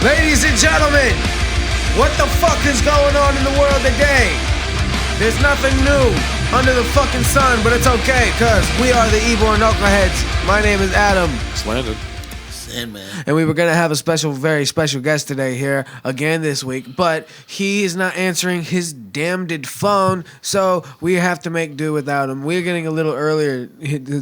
Ladies and gentlemen, what the fuck is going on in the world today? There's nothing new under the fucking sun, but it's okay, cause we are the YborKnuckleHeads. My name is Adam. It's Landon. Anman. And we were gonna have a very special guest today here again this week, but he is not answering his damned phone, so we have to make do without him. We're getting a little earlier. We're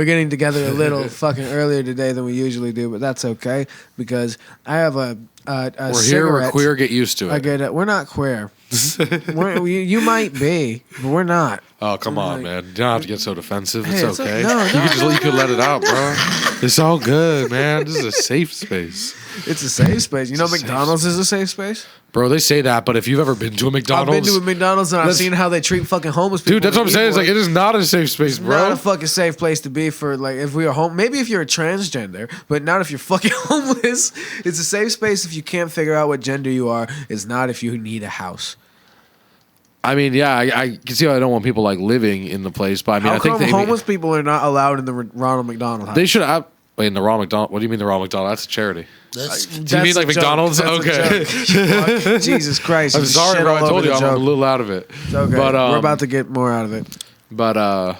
getting together a little fucking earlier today than we usually do, but that's okay because I have a We're cigarette. here, we're queer, get used to it. I get it. We're not queer. You might be, but we're not. Oh, come on, man. You don't have to get so defensive. Hey, it's okay. No, You could let it out, bro. It's all good, man. This is a safe space. It's a safe space. You know McDonald's is a safe space? Bro, they say that, but if you've ever been to a McDonald's... I've been to a McDonald's and I've seen how they treat fucking homeless people. Dude, that's what I'm saying. It's like, it is not a safe space, bro. Not a fucking safe place to be for, like, if we are home. Maybe if you're a transgender, but not if you're fucking homeless. It's a safe space if you can't figure out what gender you are. It's not if you need a house. I mean, yeah, I can see how I don't want people, like, living in the place, but I mean, How I think come homeless people are not allowed in the Ronald McDonald house? They should have... Wait, in the Ronald McDonald... What do you mean the Ronald McDonald? That's a charity. Do you mean like McDonald's? Okay. Jesus Christ. I'm sorry, bro. I told you I'm a little out of it. It's okay. But, we're about to get more out of it. But I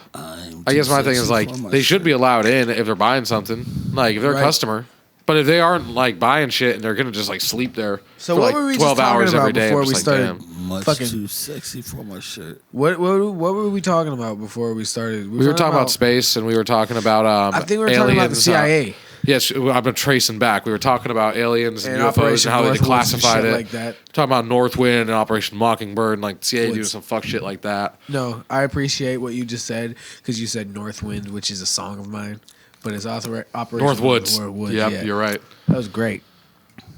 guess my thing is, like, they should be allowed in if they're buying something. Like, if they're a customer. But if they aren't, like, buying shit and they're going to just, like, sleep there for, like, 12 hours every day, before we started? Much fucking too sexy for my shirt. What were we talking about before we started? We were talking about space, and we were talking about I think we were talking about the CIA. Yes, I've been tracing back. We were talking about aliens and UFOs and how they classified it. Like that. Talking about Northwind and Operation Mockingbird and like CIA doing some fuck shit like that. No, I appreciate what you just said because you said Northwind, which is a song of mine, but it's Operation Northwoods. Northwoods. Yep, yeah. You're right. That was great.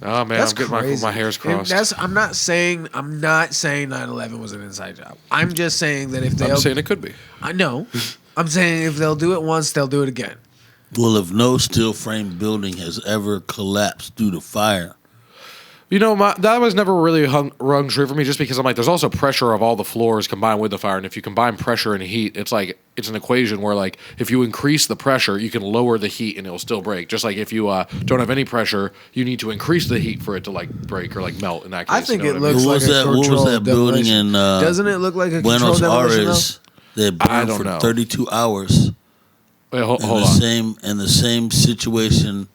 Oh man, That's I'm getting my hairs crossed. I'm not saying 9/11 was an inside job. I'm just saying that if they... I'm saying it could be. I know. I'm saying if they'll do it once, they'll do it again. Well, if no steel frame building has ever collapsed due to fire. You know, that was never really rung true for me just because I'm like, there's also pressure of all the floors combined with the fire. And if you combine pressure and heat, it's like, it's an equation where like, if you increase the pressure, you can lower the heat and it'll still break. Just like if you don't have any pressure, you need to increase the heat for it to like break or like melt in that case. I think you know it looks like a What was that building in Doesn't it look like a Buenos controlled demolition? Aires that burned for 32 hours? Wait, hold on. In the same situation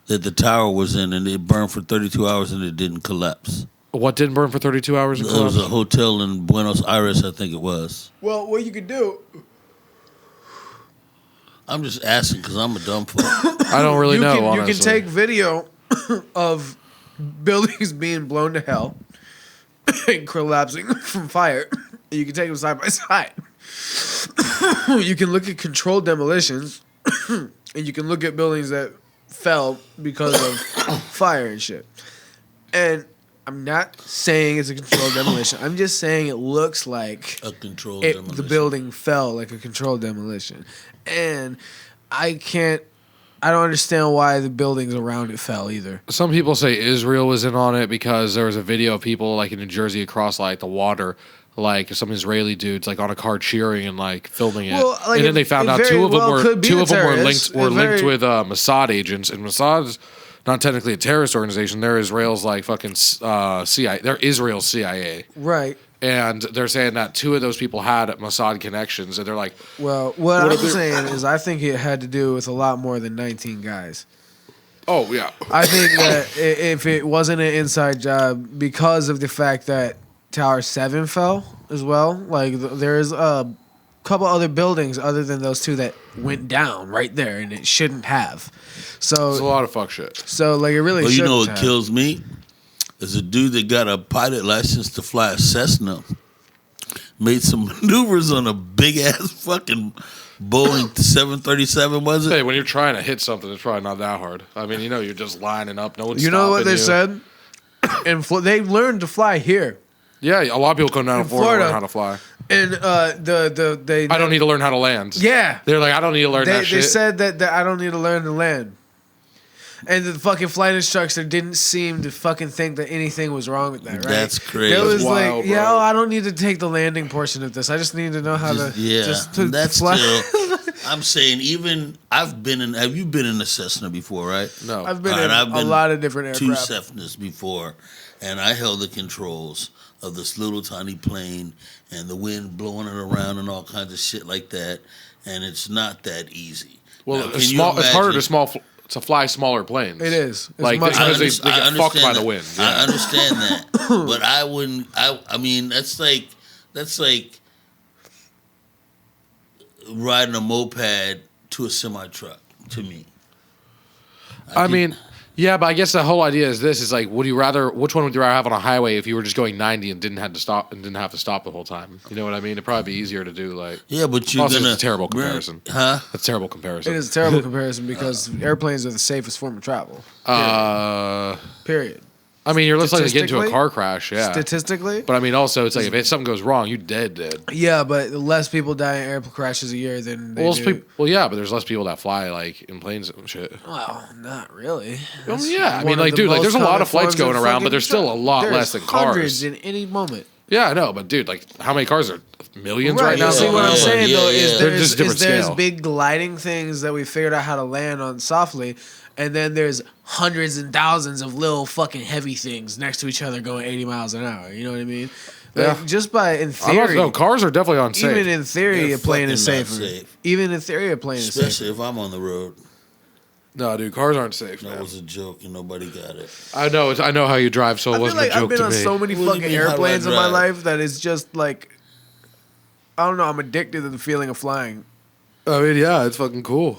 that the tower was in, and it burned for 32 hours and it didn't collapse. What didn't burn for 32 hours? It was a hotel in Buenos Aires, I think it was. Well, what you could do... I'm just asking because I'm a dumb fuck. I don't really know, honestly. You can take video of buildings being blown to hell and collapsing from fire. You can take them side by side. You can look at controlled demolitions, and you can look at buildings that fell because of fire and shit. And I'm not saying it's a controlled demolition. I'm just saying it looks like a controlled demolition. The building fell like a controlled demolition. And I don't understand why the buildings around it fell either. Some people say Israel was in on it because there was a video of people like in New Jersey across like the water, like some Israeli dudes like on a car cheering and like filming it. Well, like and then they found out two of them were linked with Mossad agents, and Mossad's not technically a terrorist organization. They're Israel's like fucking CIA. They're Israel's CIA. Right. And they're saying that two of those people had Mossad connections, and they're like, well, what I'm saying is I think it had to do with a lot more than 19 guys. Oh, yeah. I think that if it wasn't an inside job, because of the fact that Tower 7 fell as well, like there's a couple other buildings other than those two that went down right there, and it shouldn't have. So it's a lot of fuck shit. So like it really shouldn't have. Well, you know what kills me? Is a dude that got a pilot license to fly a Cessna made some maneuvers on a big ass fucking Boeing 737, was it? Hey, when you're trying to hit something, it's probably not that hard. I mean, you know, you're just lining up. No one's stopping you. You know what they said? And they learned to fly here. Yeah, a lot of people come down to Florida to learn how to fly. And I don't need to learn how to land. Yeah. They're like, I don't need to learn that shit. They said that I don't need to learn to land. And the fucking flight instructor didn't seem to fucking think that anything was wrong with that, right? That's crazy. It was wild, like, bro. I don't need to take the landing portion of this. I just need to know how to that's fly. Still, I'm saying even I've been in. Have you been in a Cessna before? Right? No. I've been in a lot of different two aircraft. Cessnas before, and I held the controls of this little tiny plane and the wind blowing it around and all kinds of shit like that. And it's not that easy. Well, Now, it's harder to fly smaller planes. It is. It's Like much because harder. they get fucked by the wind. I Yeah. understand that, but I wouldn't. I mean, that's like riding a moped to a semi truck to me. I mean, yeah, but I guess the whole idea is like, which one would you rather have on a highway if you were just going 90 and didn't have to stop the whole time? You know what I mean? It'd probably be easier to do like. Yeah, but you're also, gonna. it's a terrible comparison. Huh? That's a terrible comparison. It is a terrible comparison because airplanes are the safest form of travel. Period. I mean, you're less likely to get into a Statistically- car crash, yeah. Statistically, But I mean, also, it's like if something goes wrong, you dead. yeah, but less people die in airplane crashes a year than they do. Well, yeah, but there's less people that fly like in planes and shit. Well, not really. Well, That's yeah, I one mean, of like, the dude, like, most there's a lot common of flights forms going around, but fucking there's still a lot there's less than hundreds cars. in any moment. Yeah, I know, but dude, like, how many cars are millions right now? See what I'm saying though yeah. is They're there's, just different there's scale. big gliding things that we figured out how to land on softly, and then there's hundreds and thousands of little fucking heavy things next to each other going 80 miles an hour. You know what I mean? Like, Yeah. just by in I'm not, theory, no, cars are definitely unsafe. even in theory, They're a plane is fucking not safer. safe. Even in theory, a plane is Especially safer. if I'm on the road. No, dude, cars aren't safe, That man. was a joke and nobody got it. I know how you drive, so it I feel wasn't like a I've joke been to on me. so many What do you fucking mean, how do I airplanes in my drive? life that it's just like I don't know. I'm addicted to the feeling of flying. I mean, yeah, it's fucking cool.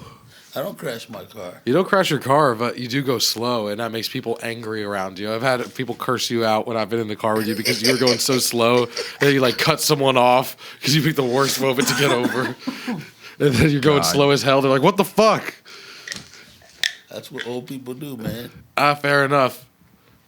I don't crash my car. You don't crash your car, but you do go slow, and that makes people angry around you. I've had people curse you out when I've been in the car with you because you were going so slow that you like cut someone off because you picked the worst moment to get over, and then you're going slow as hell. They're like, "What the fuck?" That's what old people do, man. Fair enough.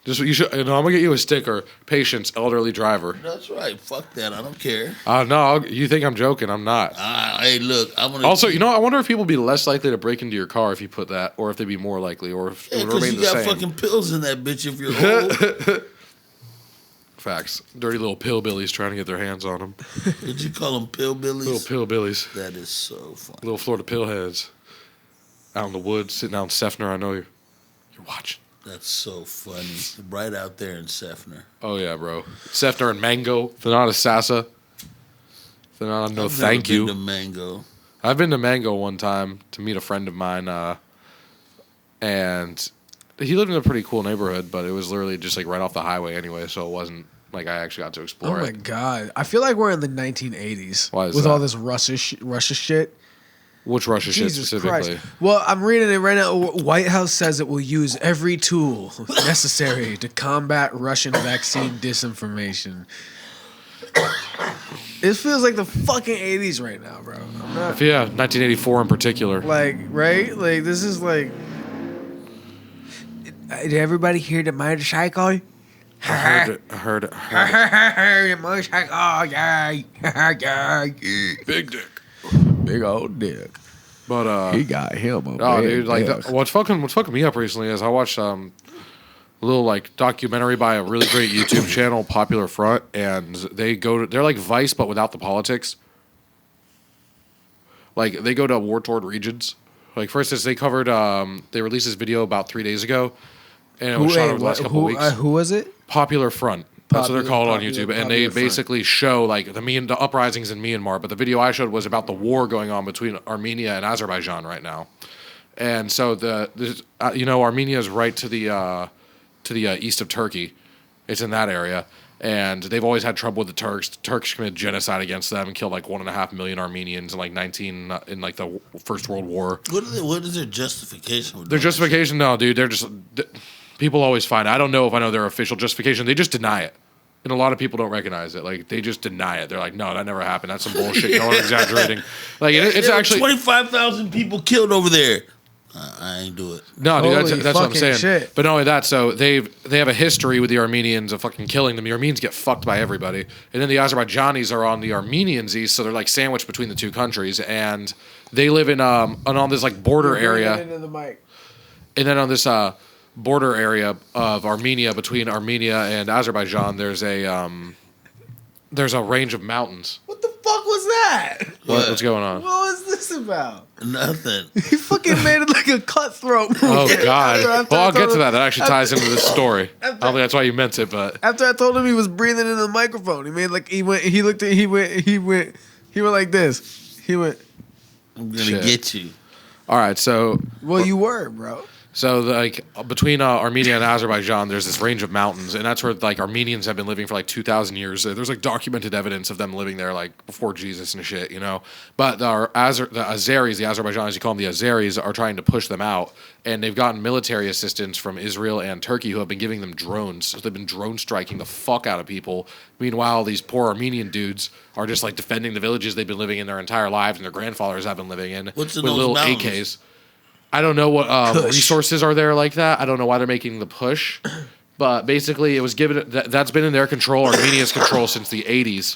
Just you should. I'm gonna get you a sticker. Patience, elderly driver. That's right. Fuck that. I don't care. No, you think I'm joking? I'm not. Hey, look. I'm gonna. Also, I wonder if people would be less likely to break into your car if you put that, or if they'd be more likely, or if it would because remain you the got same. fucking pills in that bitch if you're old. Facts. Dirty little pillbillies trying to get their hands on them. Did you call them pillbillies? Little pillbillies. That is so funny. Little Florida pillheads. Out in the woods, sitting out in Seffner. I know you're watching. That's so funny. Right out there in Seffner. Oh, yeah, bro. Seffner and Mango. If they're not a Sassa. If they're not a no I've thank never you. been to Mango. I've been to Mango one time to meet a friend of mine. And he lived in a pretty cool neighborhood, but it was literally just like right off the highway anyway, so it wasn't like I actually got to Oh explore my it. god! I feel like we're in the 1980s Why is with that? all this Russia shit. Which Russia shit Jesus specifically? Christ! Well, I'm reading it right now. White House says it will use every tool necessary to combat Russian vaccine disinformation. It feels like the fucking 80s right now, bro. I'm not Yeah, 1984 in particular. like right. Like this is like. Did everybody hear the motorcycle? I heard it. The motorcycle, yeah. Big dick. Big old dick. But He got him. oh, dude, like what's fucking me up recently is I watched a little like documentary by a really great YouTube channel, Popular Front, and they're like Vice but without the politics. Like they go to war-torn regions. Like for instance, they released this video about 3 days ago, and it was shot over the last couple of weeks. Who was it? Popular Front. That's what they're called on Popular- YouTube, and they Popular Front. basically show like the uprisings in Myanmar. But the video I showed was about the war going on between Armenia and Azerbaijan right now, and so Armenia is right to the east of Turkey. It's in that area, and they've always had trouble with the Turks. The Turks committed genocide against them and killed like 1.5 million Armenians in like the First World War. What is their justification? Their justification, no, dude. They're just people always find. I don't know if I know their official justification. They just deny it, and a lot of people don't recognize it. Like they just deny it. They're like, no, that never happened. That's some bullshit. Y'all are exaggerating. Like it's There were actually 25,000 people killed over there. I ain't do it. no, dude. Holy That's what I'm fucking saying. shit. But not only that, so they have a history with the Armenians of fucking killing them. The Armenians get fucked by everybody, and then the Azerbaijanis are on the Armenians' east, so they're like sandwiched between the two countries, and they live in on this like border area. Into the mic. And then on this border area of Armenia, between Armenia and Azerbaijan, there's a range of mountains. What the fuck was that? What's going on? What was this about? Nothing. He fucking made it like a cutthroat. Oh God! After Well, I I'll get told to him- that. That actually ties into this story. I after- don't think that's why you meant it, but After I told him he was breathing into the microphone, he made like he went like this. He went. I'm gonna Shit. get you. all right. So Well, you were, bro. So, like, between Armenia and Azerbaijan, there's this range of mountains, and that's where, like, Armenians have been living for, like, 2,000 years. There's, like, documented evidence of them living there, like, before Jesus and shit, you know? But the Azeris, the Azerbaijanis, you call them the Azeris, are trying to push them out, and they've gotten military assistance from Israel and Turkey, who have been giving them drones. So they've been drone striking the fuck out of people. Meanwhile, these poor Armenian dudes are just, like, defending the villages they've been living in their entire lives and their grandfathers have been living in What's in with those little mountains? AKs. I don't know what Kush. resources are there like that. I don't know why they're making the push, but basically, it was given that's been in their control, Armenia's control since the '80s,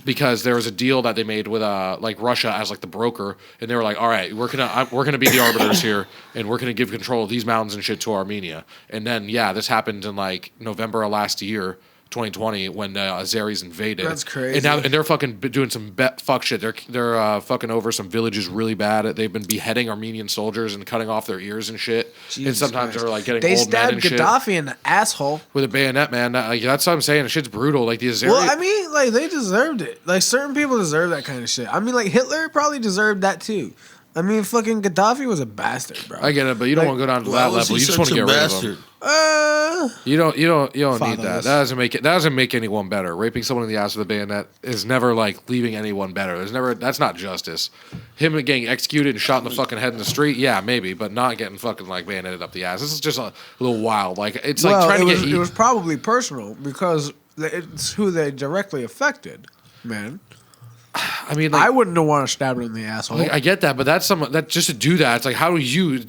because there was a deal that they made with like Russia as like the broker, and they were like, all right, we're gonna be the arbiters here, and we're gonna give control of these mountains and shit to Armenia. And then this happened in like November of last year. 2020 when Azeris invaded. That's crazy. And they're fucking doing some fuck shit. They're fucking over some villages really bad. They've been beheading Armenian soldiers and cutting off their ears and shit. And Jesus sometimes Christ. they're like getting They old men stabbed and shit Gaddafi in the asshole. with a bayonet, man. That's what I'm saying. The shit's brutal. Like the Azeris. Well, I mean, like they deserved it. Like certain people deserve that kind of shit. I mean, like Hitler probably deserved that too. I mean, fucking Gaddafi was a bastard, bro. I get it, but you don't Like, want to go down to Why that was level. he You just want to such get a rid of bastard? them. uh, You don't need that. Fatherless. That doesn't make anyone better. Raping someone in the ass with a bayonet is never like leaving anyone better. That's not justice. Him getting executed and shot in the fucking head in the street, yeah, maybe, but not getting fucking like bayoneted up the ass. This is just a little wild. Like it's like trying to get. it was probably personal because it's who they directly affected, man. I mean, like, I wouldn't have wanted to stab him in the asshole. like, I get that, but that's that just to do that. It's like, how do you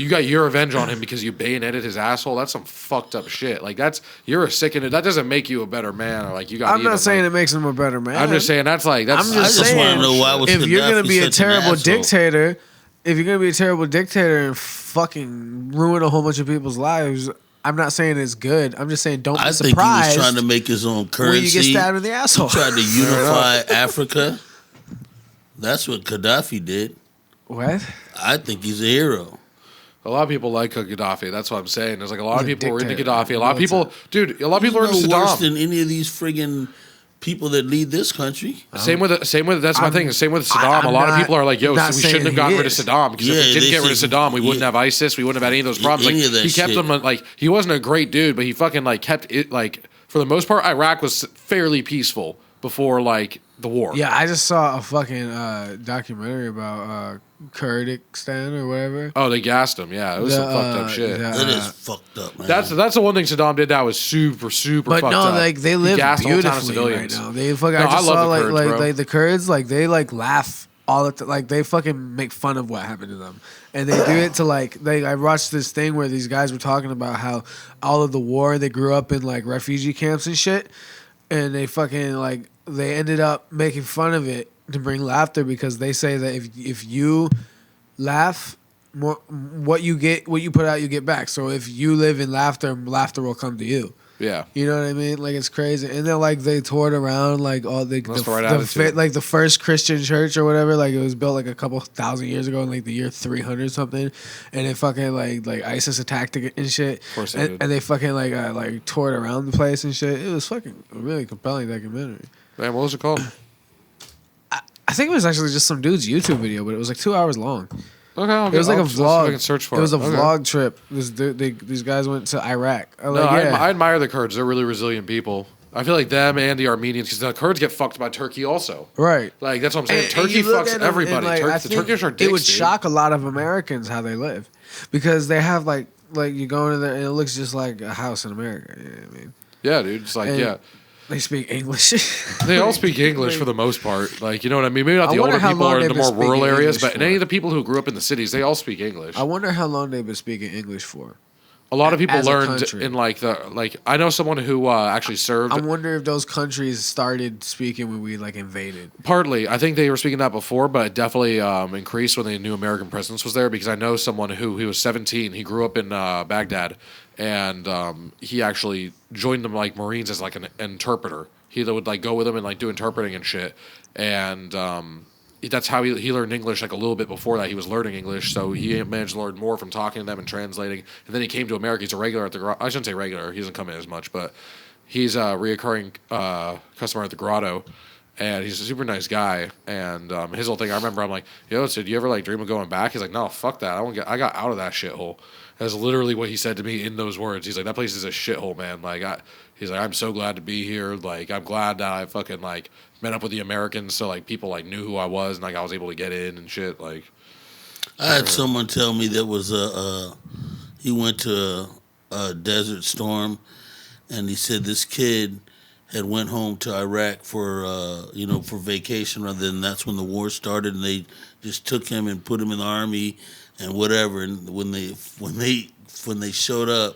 got your revenge on him because you bayoneted his asshole? That's some fucked up shit. Like you're a sick that doesn't make you a better man. Or like you got. I'm not saying it makes him a better man. I'm just saying that's I'm I just just saying, want to know why was if you're gonna Gaddafi be a such an terrible asshole? dictator, if you're gonna be a terrible dictator and fucking ruin a whole bunch of people's lives, I'm not saying it's good. I'm just saying don't be I think he was surprised trying to make his own when currency. you get stabbed in the asshole. He tried to unify Africa. That's what Gaddafi did. What? I think he's a hero. A lot of people like Gaddafi. That's what I'm saying. There's like a lot of He's a people who are into dictator. Gaddafi. A lot of people, dude. A lot of people are He's into no worse Saddam. than any of these friggin' people that lead this country. Same with that's my I'm- thing. Same with Saddam. I'm a lot of not- people are like, "Yo, not we saying shouldn't have he gotten rid of is. Saddam because if Yeah, we didn't they get rid of think- Saddam, we wouldn't yeah. have ISIS. We wouldn't have had any of those problems." Any Like of that he kept shit. them like he wasn't a great dude, but he fucking like kept it like for the most part. Iraq was fairly peaceful before like the war. Yeah, I just saw a fucking documentary about Kurdistan or whatever. Oh, they gassed him. Yeah, it was some fucked up shit. That is fucked up, man. That's the one thing Saddam did that was super But fucked no, up. like they He live gassed a whole town of beautifully right civilians. now. They fucking. No, I just I love saw the like Kurds, like bro. like the Kurds, like they like laugh all the like they fucking make fun of what happened to them, and they do it to like I watched this thing where these guys were talking about how all of the war they grew up in like refugee camps and shit, and they fucking like they ended up making fun of it to bring laughter because they say that if you laugh more, what you put out you get back. So if you live in laughter will come to you. Yeah. You know what I mean? Like it's crazy, and then like they toured around like all the That's the right attitude. like the first Christian church or whatever. Like it was built like a couple thousand years ago in like the year 300 something, and it fucking like ISIS attacked it and shit. Of course they did. And they fucking like toured around the place and shit. It was fucking a really compelling documentary. Man, what was it called? I think it was actually just some dude's YouTube video, but it was like 2 hours long. Okay, I'll It was like a I'll see if I vlog. can search for It was a Okay. vlog trip. These guys went to Iraq. I'm No, like, I admire the Kurds. They're really resilient people. I feel like them and the Armenians, because the Kurds get fucked by Turkey also. right. Like that's what I'm saying. And Turkey you look fucks at them everybody. and, like, I The think Turkish are dicks, it would dude. shock a lot of Americans how they live, because they have like you go into there and it looks just like a house in America. You know what I mean? Yeah, dude. It's like And yeah, they speak English. they all speak English for the most part. Like you know what I mean. Maybe not I the wonder older how people long or they've the been more rural speaking areas, English but for. any of the people who grew up in the cities, they all speak English. I wonder how long they've been speaking English for. A lot of people as a learned country. in like I know someone who actually served. I wonder if those countries started speaking when we like invaded. Partly, I think they were speaking that before, but it definitely increased when they knew American presence was there. Because I know someone who he was 17. He grew up in Baghdad, and he actually joined the like Marines as like an interpreter. He would like go with them and like do interpreting and shit, and that's how he learned English. Like a little bit before that, he was learning English, so he managed to learn more from talking to them and translating. And then he came to America. He's a regular at the. I shouldn't say regular. He doesn't come in as much, but he's a reoccurring customer at the Grotto. And he's a super nice guy. And his whole thing, I remember I'm like, yo, so do you ever like dream of going back? He's like, no, fuck that. I got out of that shithole. That's literally what he said to me in those words. He's like, that place is a shithole, man. Like, he's like, I'm so glad to be here. Like, I'm glad that I fucking like met up with the Americans, so like people like knew who I was and like I was able to get in and shit. Like, I had someone tell me that was he went to a Desert Storm, and he said this kid had went home to Iraq for for vacation, rather than that's when the war started, and they just took him and put him in the army and whatever. And when they showed up,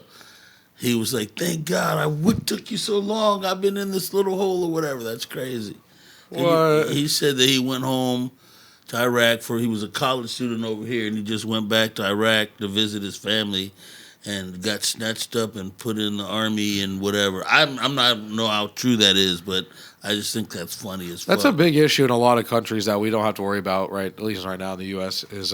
he was like, "Thank God, what took you so long? I've been in this little hole or whatever." That's crazy. what? He said that he went home to Iraq he was a college student over here, and he just went back to Iraq to visit his family, and got snatched up and put in the army and whatever. I'm not know how true that is, but I just think that's funny as fuck. That's a big issue in a lot of countries that we don't have to worry about, right? At least right now in the U.S. is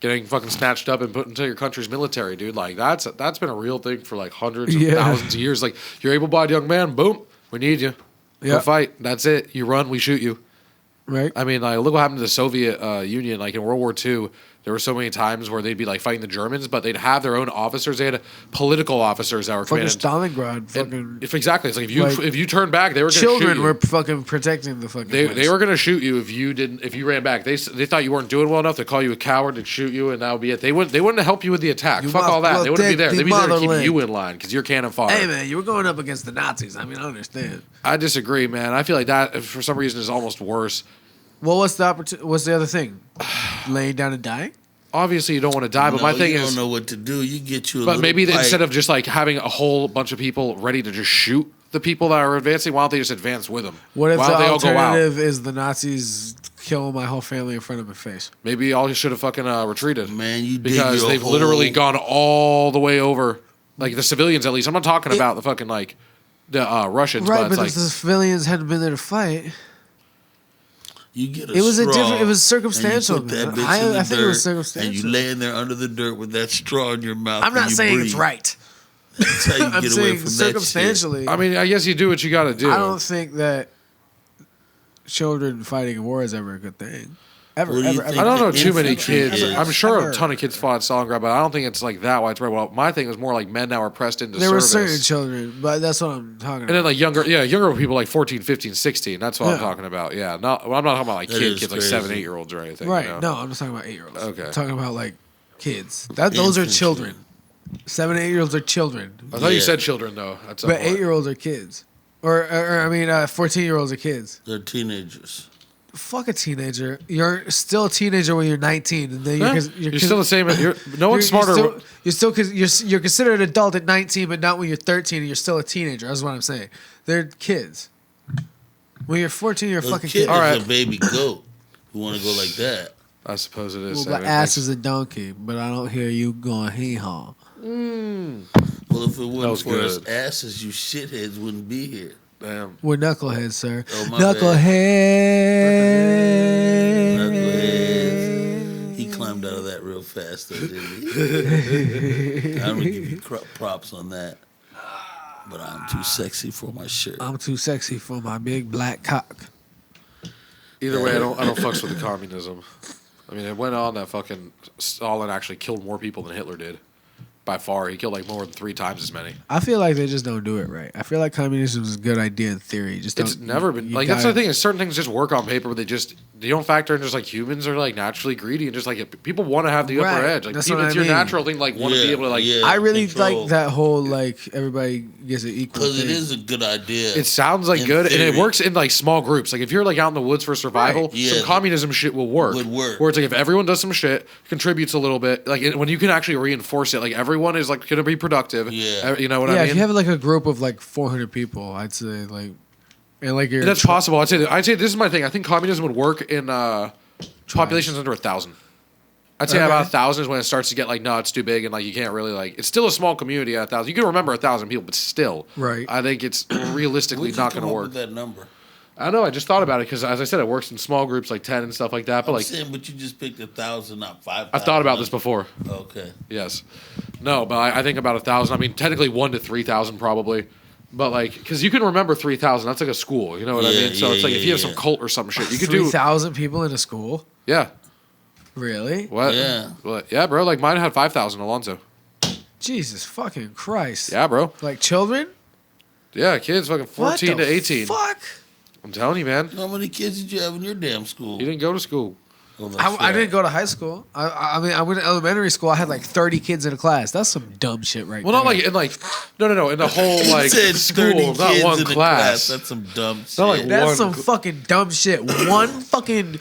getting fucking snatched up and put into your country's military, dude. Like that's been a real thing for like hundreds of thousands of years. Like you're able-bodied young man, boom, we need you. Go fight. That's it. You run, we shoot you. Right. I mean, like look what happened to the Soviet Union. Like in World War II, there were so many times where they'd be like fighting the Germans, but they'd have their own officers. They had political officers that were fucking commanding. Stalingrad. Fucking. Exactly. It's like if you turn back, they were going to shoot you. Children were fucking protecting the fucking. They were going to shoot you if you ran back. They thought you weren't doing well enough to call you a coward and shoot you, and that would be it. They wouldn't help you with the attack. Fuck all that. They wouldn't be there. They'd be there to keep you in line because you're cannon fodder. Hey man, you were going up against the Nazis. I mean, I understand. I disagree, man. I feel like that for some reason is almost worse. Well, what's the other thing? Laying down and dying? Obviously, you don't want to die, but my thing you is, don't know what to do. You get you a but little maybe pipe. instead of just like having a whole bunch of people ready to just shoot the people that are advancing, why don't they just advance with them? What if why the don't they all go out? alternative is the Nazis kill my whole family in front of my face? Maybe y'all should have fucking retreated. Man, you dig because your they've hole. literally gone all the way over, like the civilians at least. I'm not talking about the fucking like the Russians, Right, but it's but like if the civilians hadn't been there to fight, You get a it was straw, it was circumstantial, and you put man. that bitch in the I think it was dirt, circumstantial. And you laying there under the dirt with that straw in your mouth. I'm and not you saying breathe. it's right. That's how you I'm get away saying from that shit. circumstantially. I mean, I guess you do what you got to do. I don't think that children fighting in war is ever a good thing. Ever, What do you ever, think ever. I don't know the too many infantry kids. is? I'm sure Ever. a ton of kids fought Stalingrad, but I don't think it's like that widespread. Well, my thing was more like men now are pressed into There were service. certain children, but that's what I'm talking And then about. like younger people like 14, 15, 16. That's what I'm Yeah. talking about. Yeah, no, well, I'm not talking about like That kids is like crazy. 7, 8 year olds or anything. Right? You know? No, I'm just talking about 8-year-olds. Okay. I'm talking about like kids. Those are Infantry. children. 7 and 8-year-olds are children, I thought you Yeah. said children though. At some but point. 8-year-olds are kids. Or 14-year-olds are kids. They're teenagers. Fuck a teenager. You're still a teenager when you're 19, and then Huh? You're still the same. No one's smarter. You're considered an adult at 19, but not when you're 13 and you're still a teenager. That's what I'm saying. They're kids. When you're 14, you're a A fucking kid kid. is All right. a baby goat who want to go like that. I suppose it is. Well, my ass is a donkey, but I don't hear you going hee haw. Well, if it That wasn't was for us good. asses, you shitheads wouldn't be here. Damn. We're knuckleheads, sir. Oh, my Knuckleheads. Knuckleheads. He climbed out of that real fast, though, didn't he? I'm gonna give you props on that. But I'm too sexy for my shirt. I'm too sexy for my big black cock. Either way, I don't fucks with the communism. I mean, it went on that fucking Stalin actually killed more people than Hitler did. By far, he killed like more than 3 times as many. I feel like they just don't do it right. I feel like communism is a good idea in theory. Just It's don't, never been you like that's the gotta- thing is certain things just work on paper, but they don't factor in. Just like humans are like naturally greedy and just like people want to have the upper Right. edge. Like That's people, what it's I your mean. natural thing. Like want to be able to like. yeah, I really control. like that whole like everybody gets an equal Because thing. it is a good idea. It sounds like In good, and it theory. works in like small groups. Like if you're like out in the woods for survival, Right. Yeah. some communism shit will work. Would work. Where it's like if everyone does some shit, contributes a little bit, like when you can actually reinforce it, like everyone is like going to be productive. Yeah. You know what yeah, I mean? if you have like a group of like 400 people, I'd say like, and like you're That's possible. I'd say this is my thing. I think communism would work in populations under 1,000. I'd say about 1,000 is when it starts to get like, no, it's too big and like you can't really like. It's still a small community at 1,000. You can remember 1,000 people, but still, Right. I think it's realistically Where'd you not come going to up work. with that number? I don't know. I just thought about it because, as I said, it works in small groups like 10 and stuff like that. But I'm like, saying, but you just picked 1,000, not 5,000. I've thought about this before. Okay. Yes, no, but I think about 1,000. I mean, technically 1 to 3,000 probably. But like, because you can remember 3,000, that's like a school. You know what I Yeah, mean? So yeah, it's like if you have yeah. some cult or some shit, you could do. 3,000 people in a school? Yeah. Really? What? Yeah. What? Yeah, bro. Like mine had 5,000. Alonzo. Jesus fucking Christ. Yeah, bro. Like children? Yeah, kids, fucking 14 What to the 18. Fuck. I'm telling you, man. How many kids did you have in your damn school? You didn't go to school. Oh, that's I right. didn't go to high school. I mean, I went to elementary school. I had like 30 kids in a class. That's some dumb shit right Well, there. not like in like no in the whole He like said 30 school, not kids one in a class. That's some dumb shit. Not like That's one some cl- fucking dumb shit. One fucking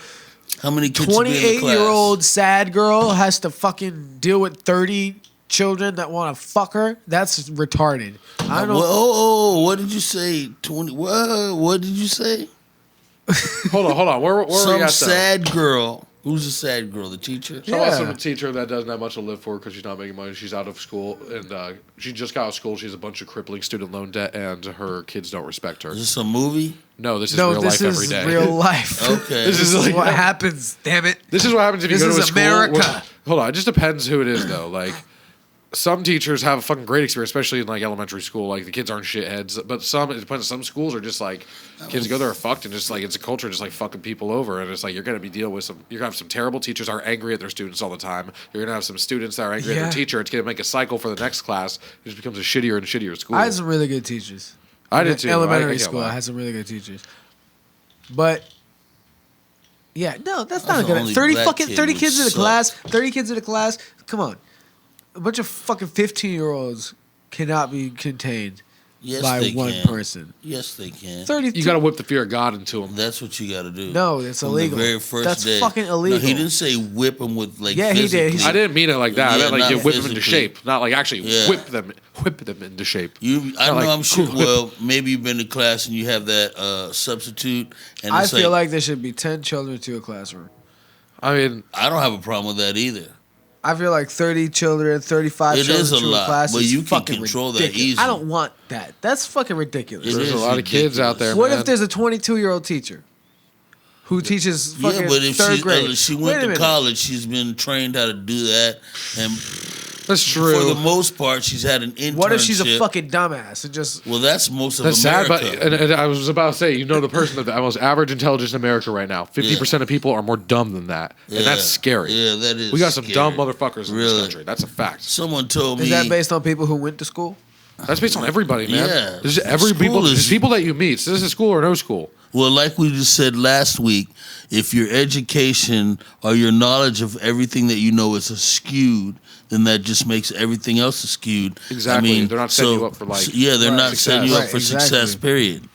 How many kids you be in the 28-year-old sad girl has to fucking deal with 30 children that want to fuck her. That's retarded. I don't know. What did you say? 20. What did you say? Hold on. Where are we Some at though? sad girl. Who's a sad girl? The teacher? Talk about Yeah. some teacher that doesn't have much to live for because she's not making money. She's out of school and she just got out of school. She has a bunch of crippling student loan debt and her kids don't respect her. Is this a movie? No, this is No, real this life is every day. real life. Okay. This is like- what happens. Damn it. This is what happens if you This go to a is school. America. Hold on, it just depends who it is though. Like some teachers have a fucking great experience, especially in like elementary school. Like the kids aren't shitheads, but it depends. Some schools are just like kids go there are fucked and just like it's a culture just like fucking people over, and it's like you're gonna be dealing with you're gonna have some terrible teachers that are angry at their students all the time. You're gonna have some students that are angry at Yeah. their teacher. It's gonna make a cycle for the next class. It just becomes a shittier and shittier school. I had some really good teachers. I did too. Elementary I can't school, lie. I had some really good teachers. But yeah, no, that's not a the good. only 30 black fucking kid 30 who kids in a sucked. class. 30 kids in a class. Come on, a bunch of fucking 15-year-olds cannot be contained Yes, by they one can. person. Yes, they can. 32. You got to whip the fear of God into them. That's what you got to do. No, it's From illegal. The very first That's day. fucking illegal. No, he didn't say whip them with like. Yeah, he did. He physically. I didn't mean it like that. I Yeah, meant like not you whip them into physically. shape, not like actually Yeah. whip them into shape. I know. like, I'm sure. cool. Well, maybe you've been to class and you have that substitute, and I it's feel like there should be 10 children to a classroom. I mean, I don't have a problem with that either. I feel like 30 children, 35 It children is a to lot, a class but is you can fucking control that ridiculous. easy. I don't want that. That's fucking ridiculous. It there's is a lot of kids out there. What man. if there's a 22-year-old teacher who teaches fucking Yeah, but if third grade? she Wait went a to minute. college, she's been trained how to do that, and That's for true. the most part, she's had an internship. What if she's a fucking dumbass and just Well, that's most of That's sad, America. but and I was about to say, you know, the person of the most average intelligence in America right now, 50% of people are more dumb than that, and that's Yeah. scary. Yeah, that is. We got some scary. dumb motherfuckers in this Really? country. That's a fact. Someone told me is that based on people who went to school? That's based on everybody, man. Yeah. There's every School people. is- There's people that you meet. So this is school or no school. Well, like we just said last week, if your education or your knowledge of everything that you know is skewed, then that just makes everything else skewed. Exactly. They're not setting you up for, like, yeah, they're not setting you up Right, for exactly. success. Period.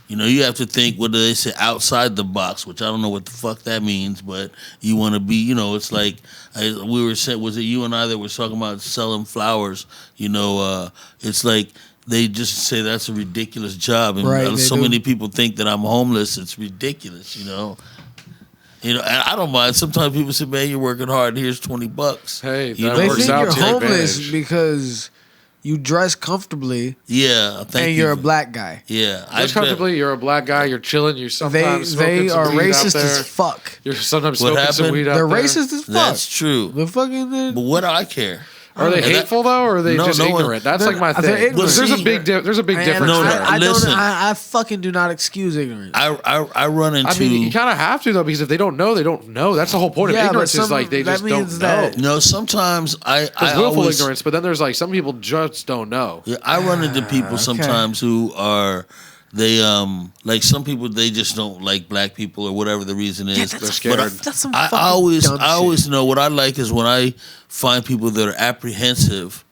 You know, you have to think. What do they say? Outside the box, which I don't know what the fuck that means, but you want to be. You know, it's like we were saying. Was it you and I that were talking about selling flowers? You know, it's like. They just say that's a ridiculous job, and Right, they so do. many people think that I'm homeless. It's ridiculous, you know. And I don't mind. Sometimes people say, "Man, you're working hard. Here's $20." Hey, You that know, They works think out you're to your homeless advantage. because you dress comfortably Yeah, thank and you. you're a black guy. Yeah, Just comfortably, you're a black guy. You're chilling. You're They sometimes smoking some are weed out racist there. as fuck. You're sometimes What smoking some happened? weed out They're there. racist as fuck. That's true. The fucking But what do I care? Are they And that- hateful though, or are they No, just no one- ignorant? That's They're- like my they're thing. ignorant. There's a See, big there's a big And difference No, there. I listen. I fucking do not excuse ignorance. I run into. I mean, you kind of have to though, because if they don't know, they don't know. That's the whole point Yeah, of but ignorance. Is some- like they that just don't means know. that- no, sometimes I There's willful always, ignorance, but then there's like some people just don't know. Yeah, I run into people sometimes who are they like some people they just don't like black people or whatever the reason is. that's They're a- scared. That's some I fucking always dumb I always shit. know what I like is when I find people that are apprehensive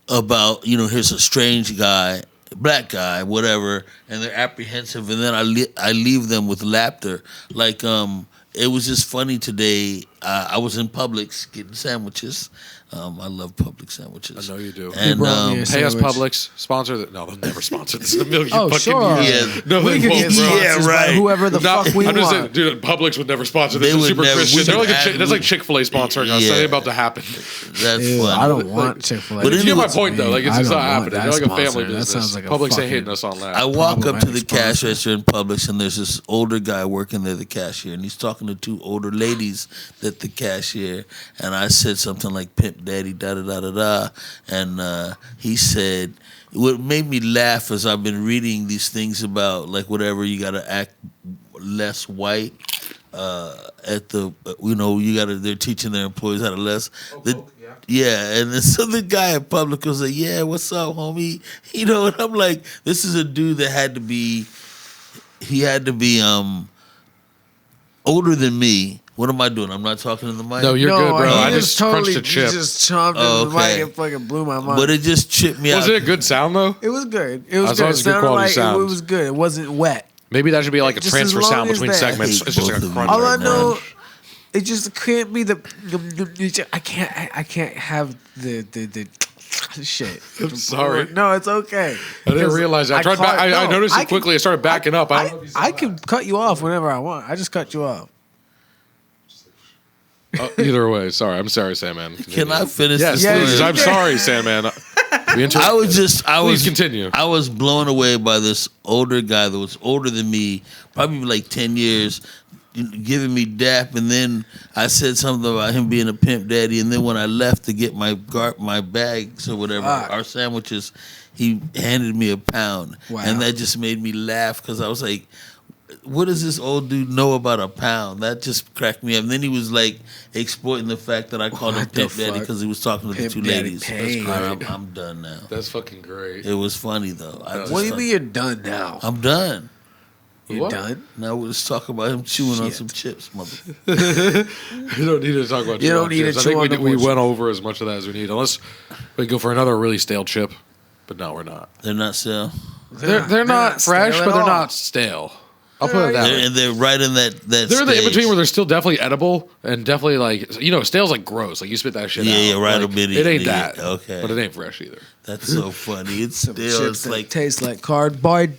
about, you know, here's a strange guy, black guy, whatever, and they're apprehensive, and then I leave them with laughter. Like it was just funny today I was in Publix getting sandwiches. I love Publix sandwiches. I know you do. And brought me a Pay us sandwich. Publix, sponsor that. No, they'll never sponsor this in a million Oh, fucking sure. years. Yeah. No, We they can won't, get bro. sponsors by right. whoever the Not- fuck we I'm just saying, want. dude, Publix would never sponsor this. They It's would super never- Christian. we They're like could that's like Chick-fil-A sponsoring us. That Yeah. ain't about to happen. That's Ew, funny. I don't want Chick-fil-A. But You get my anyways, point though. Like it's I just don't not want happening. that They're like a sponsor. family That business. sounds like a Publix fucking- ain't hitting us on that. I walk up to the Problematic cash sponsor. register in Publix, and there's this older guy working there, the cashier, and he's talking to two older ladies that the cashier. And I said something like "pimp daddy," da da da da da, and he said, what made me laugh is I've been reading these things about like whatever you got to act less white. At the you got to they're teaching their employees how to less. Yeah, and then so the guy at Publix was like, "Yeah, what's up, homie?" And I'm like, "This is a dude that had to be older than me." What am I doing? I'm not talking to the mic. No, you're good, bro. he I just crunched a he chip. just chomped Oh, in the okay. mic and fucking blew my mind. But it just tripped me out. Was it a good sound though? It was good. It was As good. long It as it's good sounded quality like sound. it was good. It wasn't wet. Maybe that should be like a Just transfer as long sound as between that. segments. I hate It's just like both a of crunch. you. All I right know, now. it just can't be the. I can't have the shit. I'm sorry. No, it's okay. I didn't realize that. I noticed it quickly. I started backing up. I don't know if you saw I that. can cut you off whenever I want. I just cut you off. Either way, sorry. I'm sorry, Sandman. Continue. Can I finish Yes, this Yeah, please. story? you I'm can. sorry, Sandman. Please continue. I was blown away by this older guy that was older than me, probably like 10 years, giving me dap. And then I said something about him being a pimp daddy. And then when I left to get my bags or whatever, Fuck. our sandwiches, he handed me a pound. Wow. And that just made me laugh because I was like, what does this old dude know about a pound? That just cracked me up. And then he was like exploiting the fact that I called him What the Pimp Daddy fuck? because he was talking to the Pimp two Daddy ladies. pain. All right, I'm done now. That's fucking great. It was funny though. What do you mean you're done now? I'm done. You're What? done? Now we'll just talk about him chewing on Shit. some chips, mother. You don't need to talk about. You don't chip need chips. to I chew think on we the went over as much of that as we need. Unless we go for another really stale chip, but no, we're not. They're not stale. They're not fresh, stale but at they're all. not stale. I'll put it that way. And they're right in that They're in the in stage. between where they're still definitely edible and definitely like stale's like gross. Like you spit that shit Yeah, out. yeah, right Like, immediately. it ain't that. Okay. But it ain't fresh either. That's so funny. It's Some still chips it's that like taste like cardboard.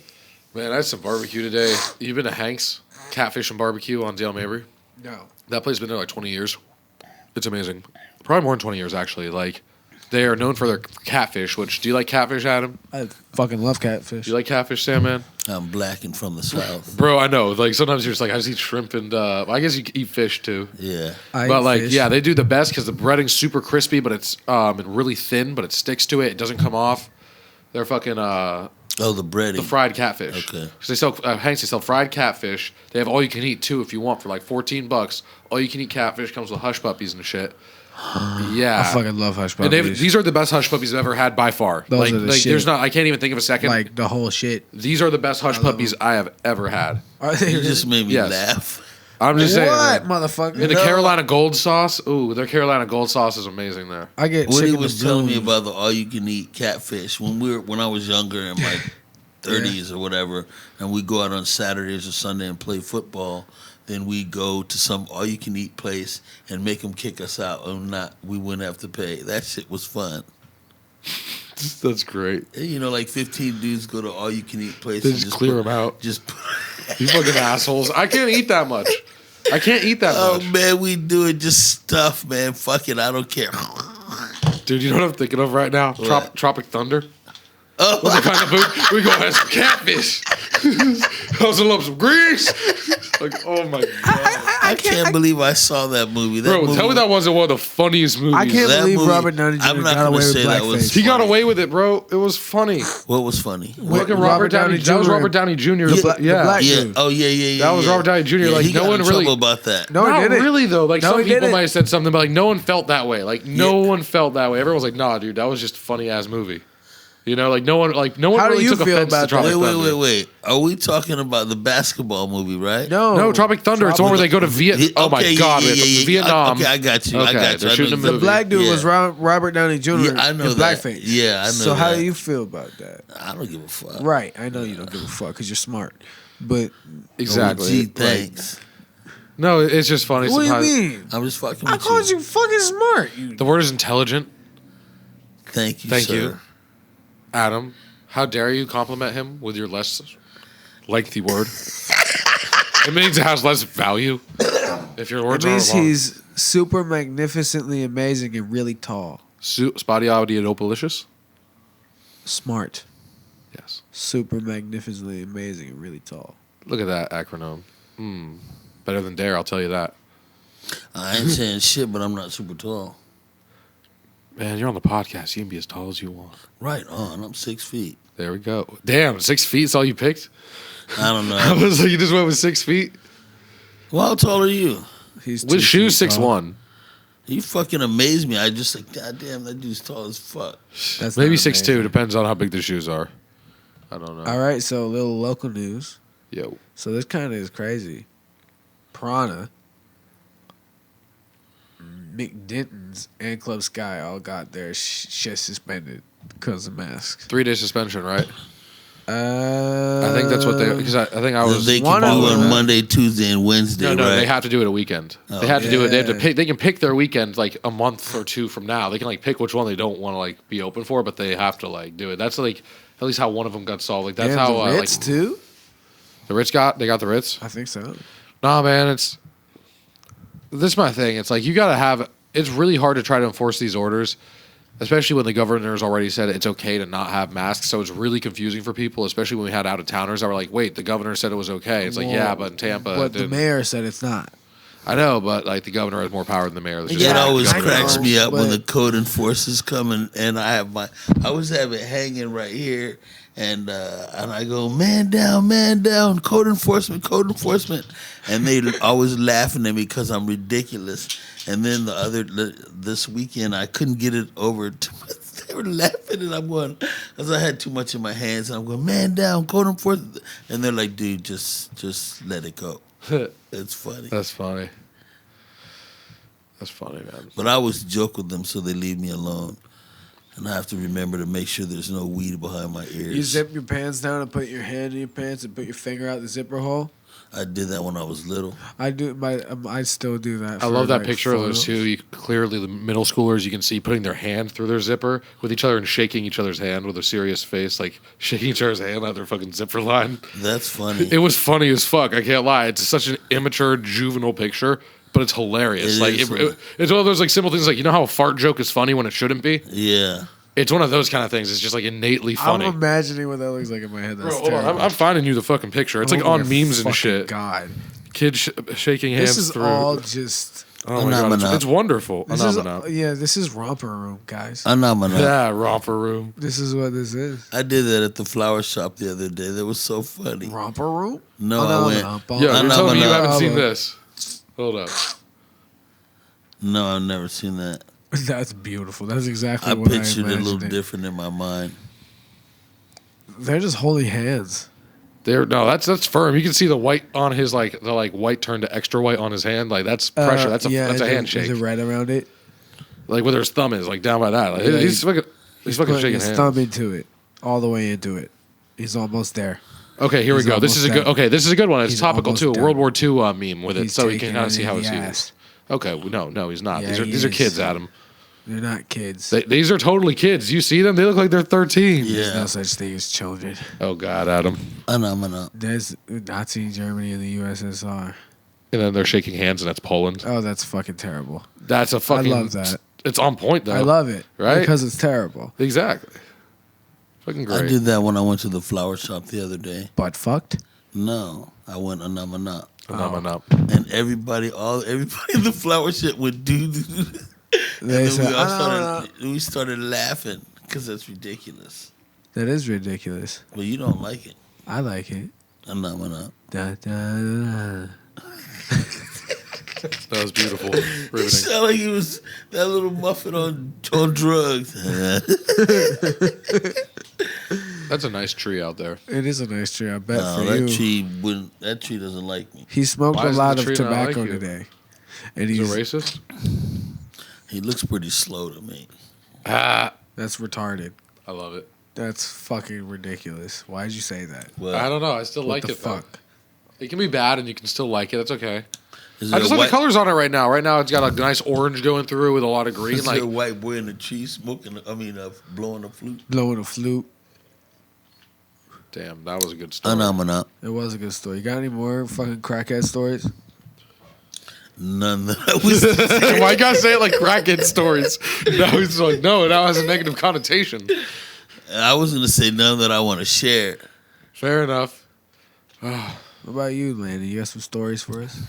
Man, I had some barbecue today. You been to Hank's Catfish and Barbecue on Dale Mabry? No. That place has been there like 20 years. It's amazing. Probably more than 20 years actually. Like they are known for their catfish. Which do you like catfish, Adam? I fucking love catfish. Do you like catfish, Sam, man? I'm black and from the south. Bro, I know. Like sometimes you're just like, I just eat shrimp and I guess you eat fish too. Yeah. I But eat like, fish. yeah, they do the best because the breading's super crispy, but it's and really thin, but it sticks to it. It doesn't come off. They're fucking Oh, the breading. the fried catfish. Okay. 'Cause they sell Hanks. They sell fried catfish. They have all you can eat too if you want for like $14. All you can eat catfish comes with hush puppies and shit. Yeah, I fucking love hush And puppies. these are the best hush puppies I've ever had by far. Those like, are the like shit. there's not. I can't even think of a second. like the whole shit. These are the best hush I love puppies I have ever had. Are they You just made me Yes. laugh. I'm just saying. what, man. motherfucker? And the No. Carolina Gold sauce. Ooh, their Carolina Gold sauce is amazing there. I get Woody chicken was to telling me boom. about the all-you-can-eat catfish when I was younger in my 30s or whatever, and we go out on Saturdays or Sunday and play football. Then we go to some all-you-can-eat place and make them kick us out, or not. We wouldn't have to pay. That shit was fun. That's great. Like 15 dudes go to all-you-can-eat place. They and just clear put- them out. Just You fucking assholes. I can't eat that much. I can't eat that oh much. man, we do it just stuff, man. Fuck it, I don't care. Dude, you know what I'm thinking of right now? What? Tropic Thunder. Oh, What kind of food? We go have some catfish. Hustle up some grease. Like, oh my god. I can't believe I saw that movie. That Bro, movie, tell me that wasn't one of the funniest movies. I can't That believe movie- Robert Downey Jr. I'm not got gonna away with say that was- blackface. He got funny. away with it, bro. It was funny. What was funny? Look at Robert Robert Downey. Downey That was Jr. Robert Downey Jr. The black Yeah. dude. Oh yeah. That was yeah. Robert Downey Jr. Yeah, Like, he no got one in really- trouble about that. No, he Not didn't. really though. Like No, some he people didn't. might have said something, but like no one felt that way. Like no one felt that way. Everyone was like, "Nah, dude, that was just a funny ass movie." Like no one How do really you took feel offense to about that? Tropic Thunder. Wait. Are we talking about the basketball movie, right? No, Tropic Thunder. It's the one where they go to Vietnam. Oh my Okay, god, yeah. Vietnam. Okay, I got you. Okay, I got you. they're I shooting know a The movie. black dude Yeah. was Robert Downey Jr. Yeah, I know in that. blackface. Yeah, I know So how that. do you feel about that? I don't give a fuck. Right, I know you don't give a fuck because you're smart, but Exactly. Gee, Like, thanks. No, it's just funny. What do you sometimes. mean? I'm just fucking I with called you fucking smart. The word is intelligent. Thank you, Thank sir. you. Adam, how dare you compliment him with your less lengthy word? It means it has less value. If your words It aren't means long. he's super magnificently amazing and really tall. Spotty and opalicious? Smart. Yes. Super magnificently amazing and really tall. Look at that acronym. Better than dare, I'll tell you that. I ain't saying shit, but I'm not super tall. Man, you're on the podcast. You can be as tall as you want. Right on. I'm 6 feet. There we go. Damn, 6 feet is all you picked? I don't I know. was like, you just went with 6 feet? Well, how tall are you? He's With 2 shoes, feet tall. 6'1". You fucking amaze me. I just like, goddamn, that dude's tall as fuck. That's Maybe not 6'2". amazing. Depends on how big the shoes are. I don't know. All right, so a little local news. Yo. So this kind of is crazy. Piranha, McDenton's, and Club Sky all got their shit suspended because of masks. 3-day suspension, right? I I think that's what they. Because I think I was. They can one do of them- on Monday, Tuesday, and Wednesday, No, right? they have to do it a weekend. Oh. They have to do it. They have to Yeah. pick. They can pick their weekend like a month or two from now. They can like pick which one they don't want to like be open for, but they have to like do it. That's like at least how one of them got solved. Like that's Damn, how the Ritz like too. the Ritz got. They got the Ritz. I think so. Nah, man, it's this is my thing. It's like you gotta have. It's really hard to try to enforce these orders, especially when the governor's already said it's okay to not have masks. So it's really confusing for people, especially when we had out of towners that were like, "Wait, the governor said it was okay." It's like, Well, yeah, but in Tampa, but it the didn't. mayor said it's not. I know, but like the governor has more power than the mayor. That's just It Yeah, always I cracks know, me up when but- the code enforcers come and I always have it hanging right here, and I go, man down, code enforcement, and they always laughing at me because I'm ridiculous. And then this weekend I couldn't get it over. They were laughing, and I'm going, because I had too much in my hands, and I'm going, man down, code enforcement, and they're like, dude, just let it go. It's funny. That's funny. That's funny, man. But I always joke with them so they leave me alone. And I have to remember to make sure there's no weed behind my ears. You zip your pants down and put your hand in your pants and put your finger out the zipper hole. I did that when I was little. I do. I still do that. I for, love that like, picture of those photos. two. Clearly, the middle schoolers you can see putting their hand through their zipper with each other and shaking each other's hand with a serious face, like shaking each other's hand out their fucking zipper line. That's funny. It was funny as fuck. I can't lie. It's such an immature, juvenile picture, but it's hilarious. It Like is. it's one of those like simple things. Like you know how a fart joke is funny when it shouldn't be. Yeah. It's one of those kind of things. It's just like innately funny. I'm imagining what that looks like in my head. That's Bro, hold on. terrible. I'm finding you the fucking picture. It's like Oh on my memes and fucking shit. God, Kids shaking hands this is through. all just. Oh my god, Phenomena. it's wonderful. This is Phenomena. This is romper room, guys. Phenomenal. Yeah, romper room. This is what this is. I did that at the flower shop the other day. That was so funny. Romper room. No, I went. Yo, I you're know, telling me you but haven't no. seen this. Hold up. No, I've never seen that. That's beautiful. That's exactly I what pictured I it a little imagined. different in my mind. They're just holding hands. That's firm. You can see the white on his like the like white turned to extra white on his hand. Like that's pressure. That's a is handshake. Is it red around it? Like where his thumb is, like down by that. Like, Yeah, he's fucking Putting shaking his hands. thumb into it, all the way into it. He's almost there. Okay, here we He's go. This is a almost good. done. Okay, this is a good one. It's He's topical almost too. A done. World War II meme with it, He's so you taking can kind of it see in how the it's ass. used. Okay, no, he's not. Yeah, These are he kids, is. Adam. They're not kids. These are totally kids. You see them? They look like they're 13. There's Yeah. no such thing as children. Oh God, Adam. Phenomenal. There's Nazi Germany and the USSR. And then they're shaking hands, and that's Poland. Oh, that's fucking terrible. That's a fucking. love that. It's on point though. I love it. Right? Because it's terrible. Exactly. Fucking great. I did that when I went to the flower shop the other day. But fucked? No, I went anamana. Phenomenal. And everybody in the flower shop would do. And They then said, we started laughing because that's ridiculous. that is ridiculous. Well, you don't like it. I like it. Anamana. Da, da, da. That was beautiful. It Riveting. sounded like he was that little muffin on drugs. That's a nice tree out there. It is a nice tree, I bet, No, for that you. that tree doesn't like me. He smoked Why a does lot the of tree not like tobacco you? today. And Is he's it racist? He looks pretty slow to me. Ah, that's retarded. I love it. That's fucking ridiculous. Why'd you say that? Well, I don't know. I still What like the it though. fuck? It can be bad, and you can still like it. That's okay. Is I there just a like white, the colors on it right now. Right now, it's got a nice orange going through with a lot of green. is Like, there a white boy in the tree smoking? Blowing a flute. Blowing a flute. damn, that was a good story. Phenomena. It was a good story. You got any more fucking crackhead stories? None that I was. Why you gotta say it like crackhead stories? Now he's like, no, it now has a negative connotation. I was gonna say none that I want to share. Fair enough. What about you, Landon? You got some stories for us?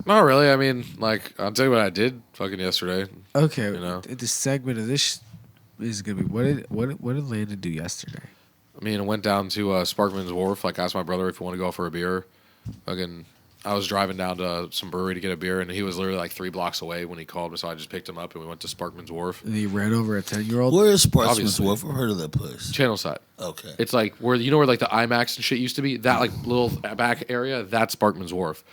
Not really. I mean, like, I'll tell you what I did fucking yesterday. Okay, You know. the segment of this is gonna be what did Landon do yesterday? I mean, I went down to Sparkman's Wharf. Like, asked my brother if he wanted to go for a beer. Fucking, I was driving down to some brewery to get a beer, and he was literally like 3 blocks away when he called me. So I just picked him up, and we went to Sparkman's Wharf. And he ran over a 10-year-old. Where is Sportsman's Obviously. Wharf? I've heard of that place. Channel side. Okay. It's like where where like the IMAX and shit used to be. That like little back area. That's Sparkman's Wharf,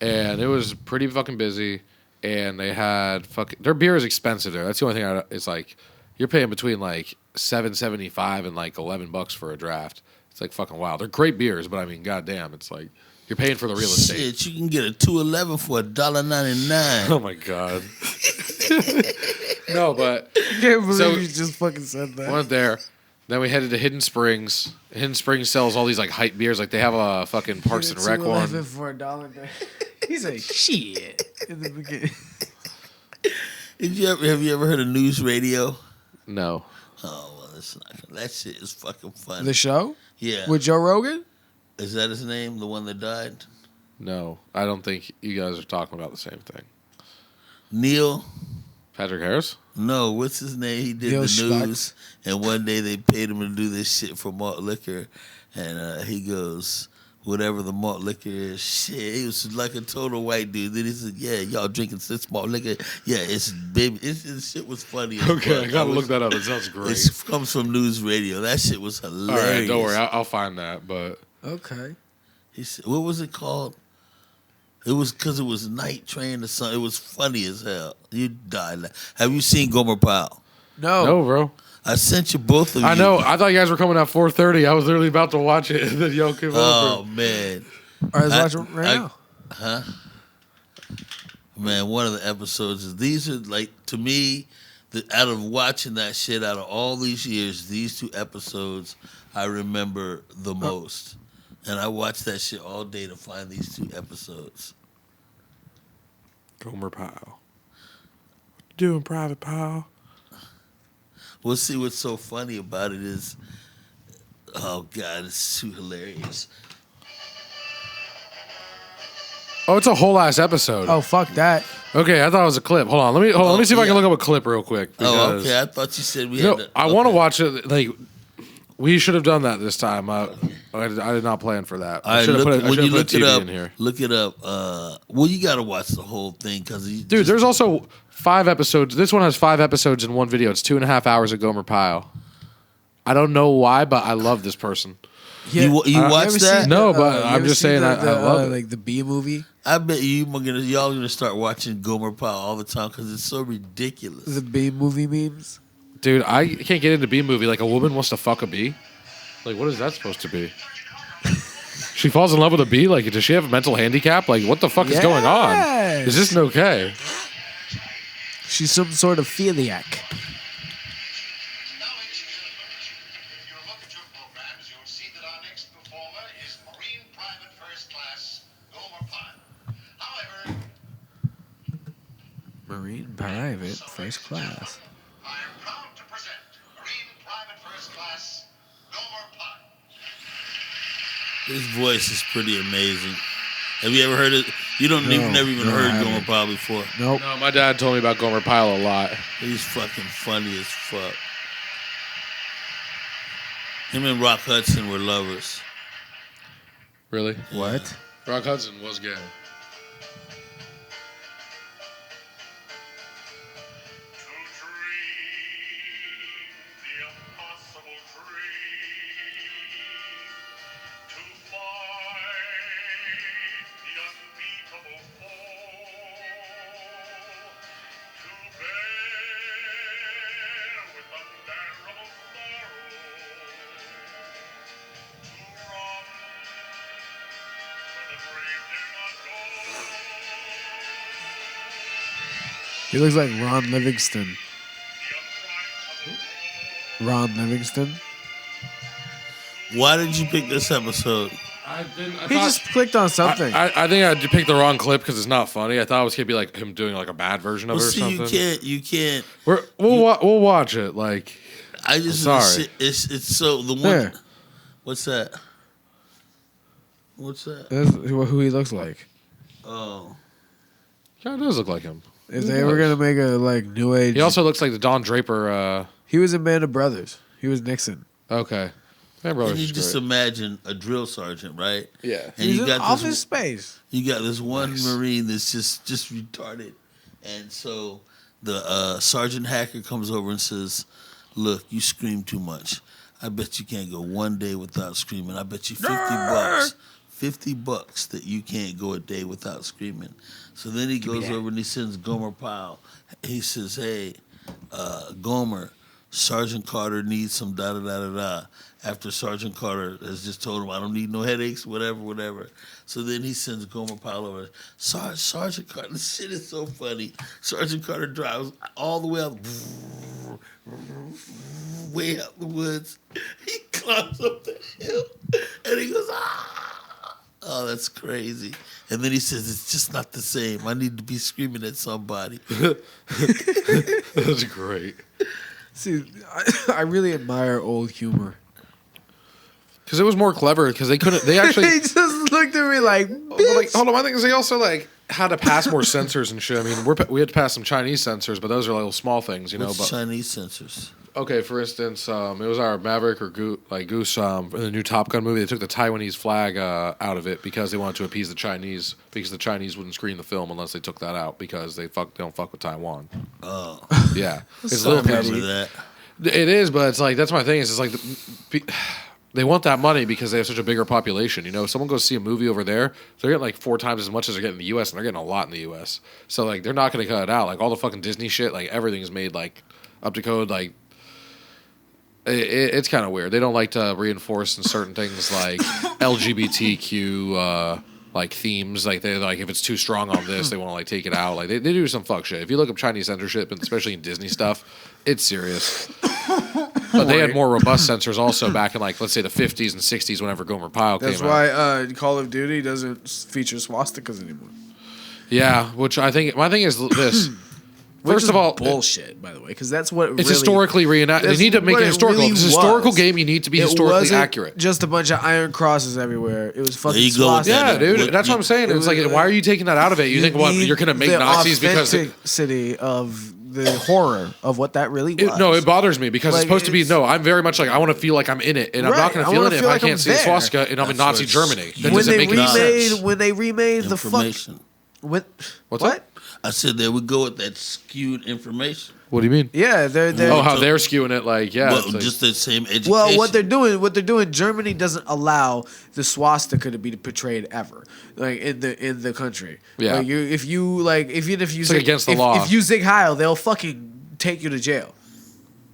and it was pretty fucking busy. And they had their beer is expensive there. That's the only thing. It's like you're paying between like $7.75 and like $11 for a draft. It's like fucking wild. They're great beers, but I mean, goddamn, it's like you're paying for the real estate. Shit, you can get a 211 for $1.99. Oh my god. No, but I can't believe So- you just fucking said that. went there. Then we headed to Hidden Springs. Hidden Springs sells all these like hype beers. Like they have a fucking Parks and Rec one. for $1. He's like shit in the beginning. Have you ever heard of news radio? No. Oh well, it's not. That shit is fucking funny. The show Yeah. with Joe Rogan. Is that his name? The one that died? No. I don't think you guys are talking about the same thing. Neil? Patrick Harris? No, what's his name? He did Neil the Schwartz. news, and one day they paid him to do this shit for malt liquor, and he goes, whatever the malt liquor is, shit, he was like a total white dude. Then he said, yeah, y'all drinking this malt liquor? Yeah, it's baby. This shit was funny. As Okay, fuck. I gotta look that up. It sounds great. It comes from news radio. That shit was All hilarious. right, don't worry. I'll find that. But Okay. He said, what was it called? It was because it was Night Train or something. It was funny as hell. You died. Have you seen Gomer Pile? no, bro. I sent you both of you. I know. I thought you guys were coming at 4:30. I was literally about to watch it, and then y'all came Oh over. man, All right, let's watch it right now. man! One of the episodes is these are like to me, out of watching that shit out of all these years, these 2 episodes I remember the most, and I watched that shit all day to find these 2 episodes. Gomer Pile. Doing Private Pile. We'll see what's so funny about it is, oh god, it's too hilarious. Oh, it's a whole ass episode. Oh fuck that. Okay, I thought it was a clip. Hold on. Let me see if I can yeah. look up a clip real quick. Oh, because- okay. I thought you said we No, had. I want to watch it. Like, we should have done that this time. I did not plan for that. All I right, should have look, put when you a look it TV up, in here. look it up. Well, you got to watch the whole thing because Dude, there's also 5 episodes. This one has 5 episodes in one video. It's 2.5 hours of Gomer Pile. I don't know why, but I love this person. You watched that? No, but I'm just saying I love it. Like the B movie. I bet y'all gonna start watching Gomer Pile all the time because it's so ridiculous. The B movie memes. Dude, I can't get into bee movie. Like, a woman wants to fuck a bee? Like, what is that supposed to be? She falls in love with a bee? Like, does she have a mental handicap? Like, what the fuck is going on? Yes. Is this okay? She's some sort of philiac. Now, ladies and gentlemen, if you look at your programs, you'll see that our next performer is Marine Private First Class Gomer Pile. However, Marine Private First Class. I am proud to present Marine Private First Class Gomer Pile. His voice is pretty amazing. Have you ever heard it? You've never even I heard haven't. Gomer Pile before. Nope. No, my dad told me about Gomer Pile a lot. He's fucking funny as fuck. Him and Rock Hudson were lovers. Really? What? Rock Hudson was gay. To dream the impossible dream, to fight the unbeatable foe, to bear with unbearable sorrow, to run where the brave dare not go. He looks like Ron Livingston. Ron Livingston. Why did you pick this episode? He just clicked on something. I think I picked the wrong clip because it's not funny. I thought it was gonna be like him doing like a bad version of Well, it or see, something. you can't. We'll watch it. Like, I just sorry. It's so the one. There. What's that? What's that? That's who he looks like. Oh, kind of does look like him. If they were gonna make a like new age, He also looks like the Don Draper. he was in Band of Brothers. He was Nixon. Okay, man, bro, and you just imagine a drill sergeant, right? yeah. And He's you in got Office this. Space. You got this one Marine that's just retarded, and so the Sergeant Hacker comes over and says, "Look, you scream too much. I bet you can't go one day without screaming. I bet you $50, $50 that you can't go a day without screaming." So then he goes over and he sends Gomer Pile. He says, "Hey, Gomer, Sergeant Carter needs some da da da da da." After Sergeant Carter has just told him, "I don't need no headaches, whatever." So then he sends Gomer Pile over. Sergeant Carter, this shit is so funny. Sergeant Carter drives all the way up, way out the woods. He climbs up the hill and he goes, "Ah!" Oh, that's crazy. And then he says, "It's just not the same. I need to be screaming at somebody." That's great. See, I really admire old humor. Because it was more clever. Because they couldn't. They actually. He just looked at me like, But, like, hold on, my thing is they also like had to pass more sensors and shit. I mean, we had to pass some Chinese sensors, but those are little small things, you know. What's But Chinese sensors? okay, for instance, it was our Maverick or Goose in the new Top Gun movie. They took the Taiwanese flag out of it because they wanted to appease the Chinese, because the Chinese wouldn't screen the film unless they took that out because they don't fuck with Taiwan. Oh, Yeah, it's I little remember petty. that. It is, but it's like that's my thing. Is it's like they want that money because they have such a bigger population. You know, if someone goes see a movie over there, they're getting like 4 times as much as they're getting in the U.S. and they're getting a lot in the U.S. So like they're not going to cut it out. Like all the fucking Disney shit, like everything's made like up to code. Like it's kind of weird. They don't like to reinforce in certain things like LGBTQ like themes. Like they like if it's too strong on this, they want to like take it out. Like they do some fuck shit. If you look up Chinese censorship, and especially in Disney stuff, it's serious. But they had more robust sensors also back in like let's say the 50s and 60s whenever Gomer Pile came that's out. why Call of Duty doesn't feature swastikas anymore. Yeah, which I think my thing is this. Which First is of all, bullshit. By the way, because that's what it's really, historically reenacted. They that's need to make what it it historical. really If it's a historical was. game, you need to be It historically wasn't accurate. just a bunch of iron crosses everywhere. It was fucking There you go with swastikas. that. Yeah, dude. What- That's what I'm saying. It's like, why are you taking that out of it? You think, what, need you're going to make the Nazis because... authenticity of the horror of what that really was. No, it bothers me because Like, it's supposed to be, it's- no, I'm very much like, I want to feel like I'm in it. And I'm not Right, going I to feel wanna in it if feel I like can't I'm see a there. swastika and I'm in That's Nazi what Germany. That when doesn't they make any sense. remade the fuck. Information. What? What's what? that? I said they would go with that skewed information. What do you mean? Yeah, they're Oh, how they're skewing it, like, yeah. Well, it's like- just the same education. well, what they're doing, Germany doesn't allow the swastika to be portrayed ever, like in the country. Yeah. like if you It's like against the law. If you zig heil, they'll fucking take you to jail.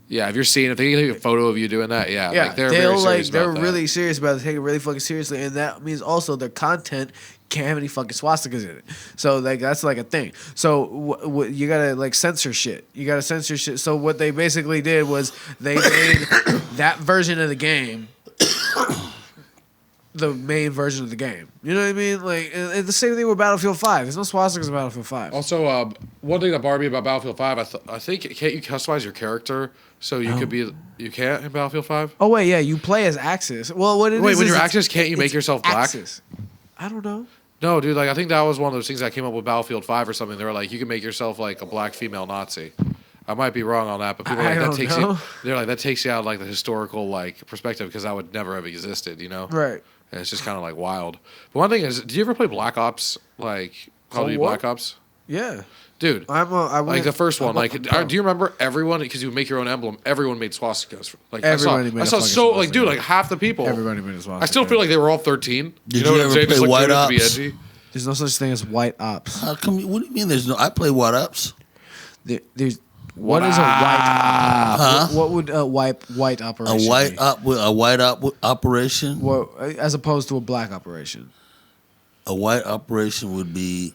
yeah, if you're seeing, if they take a photo of you doing that, yeah. Yeah, Like, they're very serious they're about that. really serious about it. They take it really fucking seriously, and that means also their content can't have any fucking swastikas in it. So like that's like a thing. So you gotta like censor shit. You gotta censor shit. So what they basically did was they made that version of the game the main version of the game. You know what I mean? Like and the same thing with Battlefield 5. There's no swastikas in Battlefield 5. Also, one thing that bothered me about Battlefield 5, I think, can't you customize your character so you could be, you can't in Battlefield 5? Oh wait, yeah, you play as Axis. Well, what it Wait, is when is you're it's- Axis, can't you make it's yourself black? Axis. I don't know. No, dude, like I think that was one of those things that came up with Battlefield 5 or something. They were like, you can make yourself like a black female Nazi. I might be wrong on that, but people are I like that don't takes know. you. They're like that takes you out of, like the historical like perspective because that would never have existed, you know? Right. And it's just kind of like wild. But one thing is, do you ever play Black Ops? Like Call of Duty what? Black Ops, Yeah. dude. I Like went- the first one, I'm a- like do you remember everyone? Because you would make your own emblem. Everyone made swastikas. Like Everybody made I a saw fucking so like dude, swastika. like half the people. Everybody made a swastika. I still feel like they were all 13. Did know you what I'm ever saying? play Just like White doing it to be Ops? edgy. There's no such thing as white ops. How come? What do you mean? There's no. I play White Ops. There's what is a white op? Huh? What would a white operation? A white be? operation. What, as opposed to a black operation? A white operation would be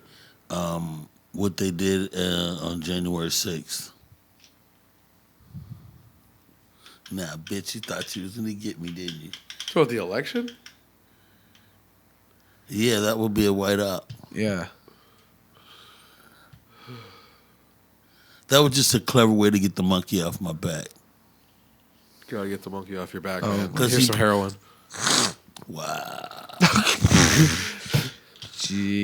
what they did on January 6th. Nah, bitch, you thought you was gonna get me, didn't you? So the election? Yeah, that would be a whiteout. Yeah. That was just a clever way to get the monkey off my back. Gotta get the monkey off your back, Oh, man. 'cause Here's he- some heroin. Wow.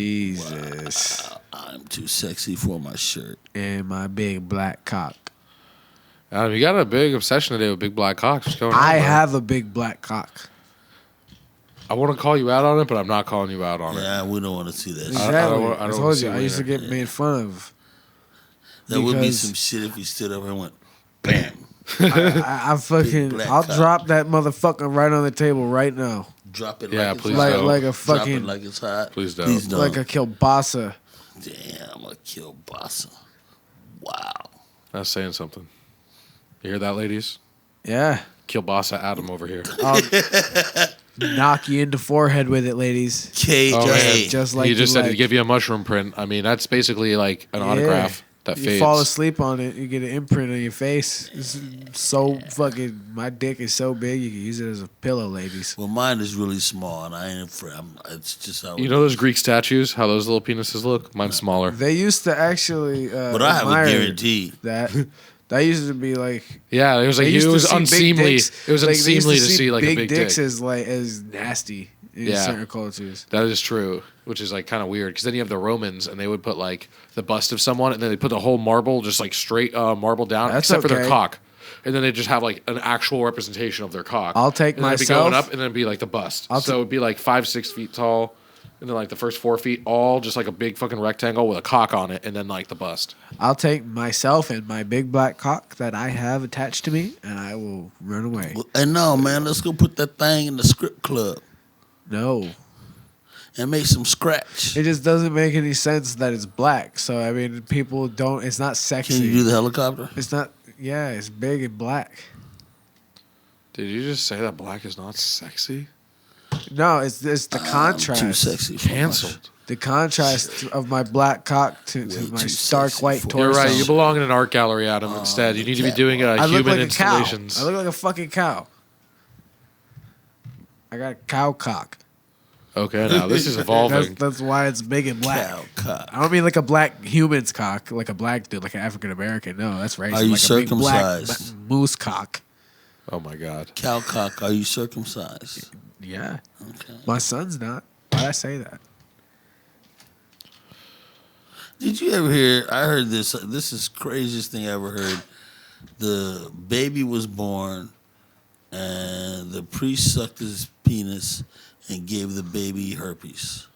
Jesus. I'm too sexy for my shirt. And my big black cock. You got a big obsession today with big black cocks. What's going on, I bro? have a big black cock. I want to call you out on it, but I'm not calling you out on it. Yeah, we don't want to see that shit. Exactly. I I, don't wanna told see you. I used to later. get made fun of. That would be because- some shit if you stood up and went, bam. I fucking. black I'll cock. drop that motherfucker right on the table right now. Drop it Yeah, like please it's hot. don't. Like a Drop it fucking. like it's hot. Please don't. Please don't. Like a kielbasa. Damn, a kielbasa. Wow. That's saying something. You hear that, ladies? Yeah. Kielbasa Adam over here. I'll knock you in the forehead with it, ladies. KJ. Oh, man. Just like He just you said like. to give you a mushroom print. I mean, that's basically like an autograph that You fades. fall asleep on it, you get an imprint on your face. It's so fucking. My dick is so big, you can use it as a pillow, ladies. Well, mine is really small, and I ain't afraid. It's just how. You know those Greek statues? How those little penises look? Mine's smaller. They used to actually. But I have a admire guarantee. that. That used to be like. Yeah, it was like they used it to was see big unseemly. dicks- It was like, they used unseemly to see like a big dicks dick. as nasty in Yeah. certain cultures. That is true, which is like kind of weird because then you have the Romans and they would put like the bust of someone and then they put the whole marble just like straight marble down That's except for their okay. cock, and then they just have like an actual representation of their cock. I'll take and then it'd be going myself- up and then it'd be like the bust. I'll So ta- it'd be like 5-6 feet tall, and then like the first 4 feet all just like a big fucking rectangle with a cock on it, and then like the bust. I'll take myself and my big black cock that I have attached to me, and I will run away. And no, man, let's go put that thing in the script club No. and make some scratch. It just doesn't make any sense that it's black. So I mean, people don't. It's not sexy. Can you do the helicopter? It's not. Yeah, it's big and black. Did you just say that black is not sexy? No, it's the contrast. Too sexy. For my Cancelled. The contrast of my black cock to my too stark sexy white for- torso. You're right. You belong in an art gallery, Adam. Instead, you need to be doing I look human like a cow. installations. I look like a fucking cow. I got a cow cock. Okay, now this is evolving. That's why it's big and black. Cow cock. I don't mean like a black human's cock, like a black dude, like an African American. No, that's racist. Are you like a big black circumcised? moose cock. Oh my god. Cow cock, are you circumcised? Yeah. Okay. My son's not. Why'd I say that? Did you ever hear? I heard this. This is the craziest thing I ever heard. The baby was born, and the priest sucked his penis and gave the baby herpes.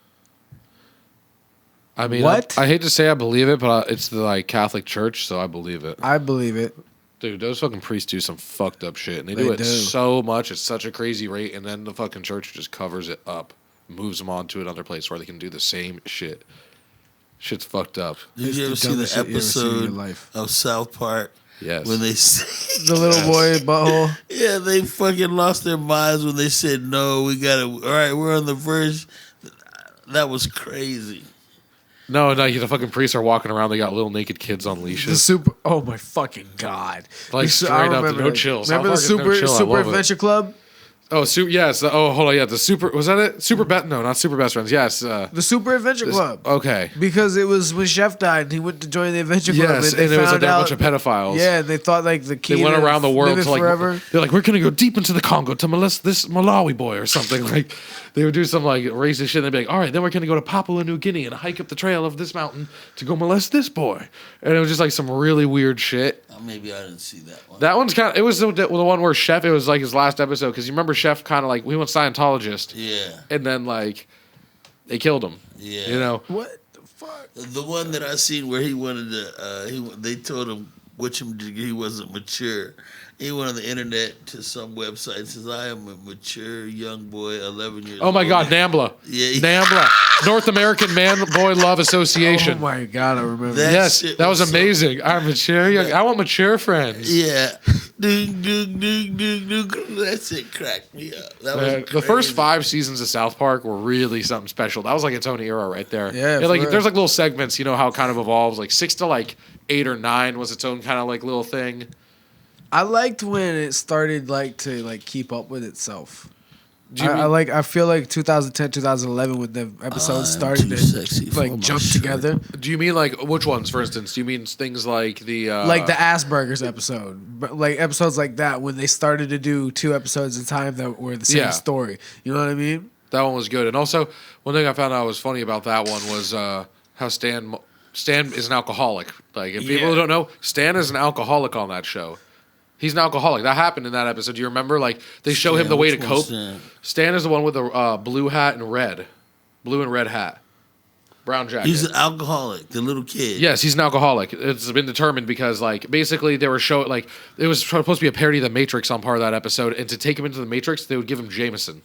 I mean, What? I hate to say I believe it, but it's the like Catholic Church, so I believe it. I believe it. Dude, those fucking priests do some fucked up shit, and they They do it do. so much. It's such a crazy rate, and then the fucking church just covers it up, moves them on to another place where they can do the same shit. Shit's fucked up. Did It's you the ever see the dumbest shit you ever seen in your episode life. of South Park Yes. when they say, The little boy butthole. yeah, they fucking lost their minds when they said, no, we gotta, all right, we're on the verge. That was crazy. No, the fucking priests are walking around. They got little naked kids on The leashes. super. Oh my fucking god! Like, I straight up, remember no that. chill. Remember the South Park is no super chill. I super love it. adventure club? Oh, yes. Oh, hold on. Yeah, the super was that it? Super no, not super best friends. Yes. The super adventure club. Okay. Because it was when Chef died, and he went to join the adventure club. Yes, they and it was like found a out- bunch of pedophiles. Yeah, they thought like the key. They went to around the world living to like forever. they're like, we're gonna go deep into the Congo to molest this Malawi boy or something. Like they would do some like racist shit and they'd be like, all right, then we're gonna go to Papua New Guinea and hike up the trail of this mountain to go molest this boy. And it was just like some really weird shit. Maybe I didn't see that one. That one's kind of it was the one where Chef, it was like his last episode because you remember Chef kind of like we went Scientologist Yeah, and then like they killed him. yeah. You know. What the fuck? The one that I seen where he wanted to, they told him he wasn't mature. He went on the internet to some website and says, I am a mature young boy, 11 years old. Oh my God, Nambla. Yeah. Nambla. North American Man Boy Love Oh Association. my god, I remember. That Yes, shit that was was so- amazing. I'm mature. I want mature friends. Yeah. Ding, ding, ding, ding, ding. That shit cracked me up. That was The first crazy. 5 seasons of South Park were really something special. That was like its own era right there. Yeah, like for real. there's like little segments. You know how it kind of evolves. Like 6 to like 8 or 9 was its own kind of like little thing. I liked when it started like to like keep up with itself. Do you I feel like 2010, 2011 when the episodes started too to sexy for like my jump shirt. together. Do you mean like which ones, for instance? Do you mean things like the Like the Asperger's episode, but like episodes like that when they started to do 2 episodes at a time that were the same Yeah. story. You know what I mean? that one was good. And also one thing I found out was funny about that one was how Stan is an alcoholic. Like if people Yeah. don't know, Stan is an alcoholic on that show. He's an alcoholic. That happened in that episode. Do you remember? Like they show him the way to which cope. one's Stan? Stan is the one with the blue hat and red, blue and red hat, brown jacket. He's an alcoholic, the little kid. Yes, he's an alcoholic. It's been determined because, like, basically they were showing, like, it was supposed to be a parody of the Matrix on part of that episode, and to take him into the Matrix, they would give him Jameson.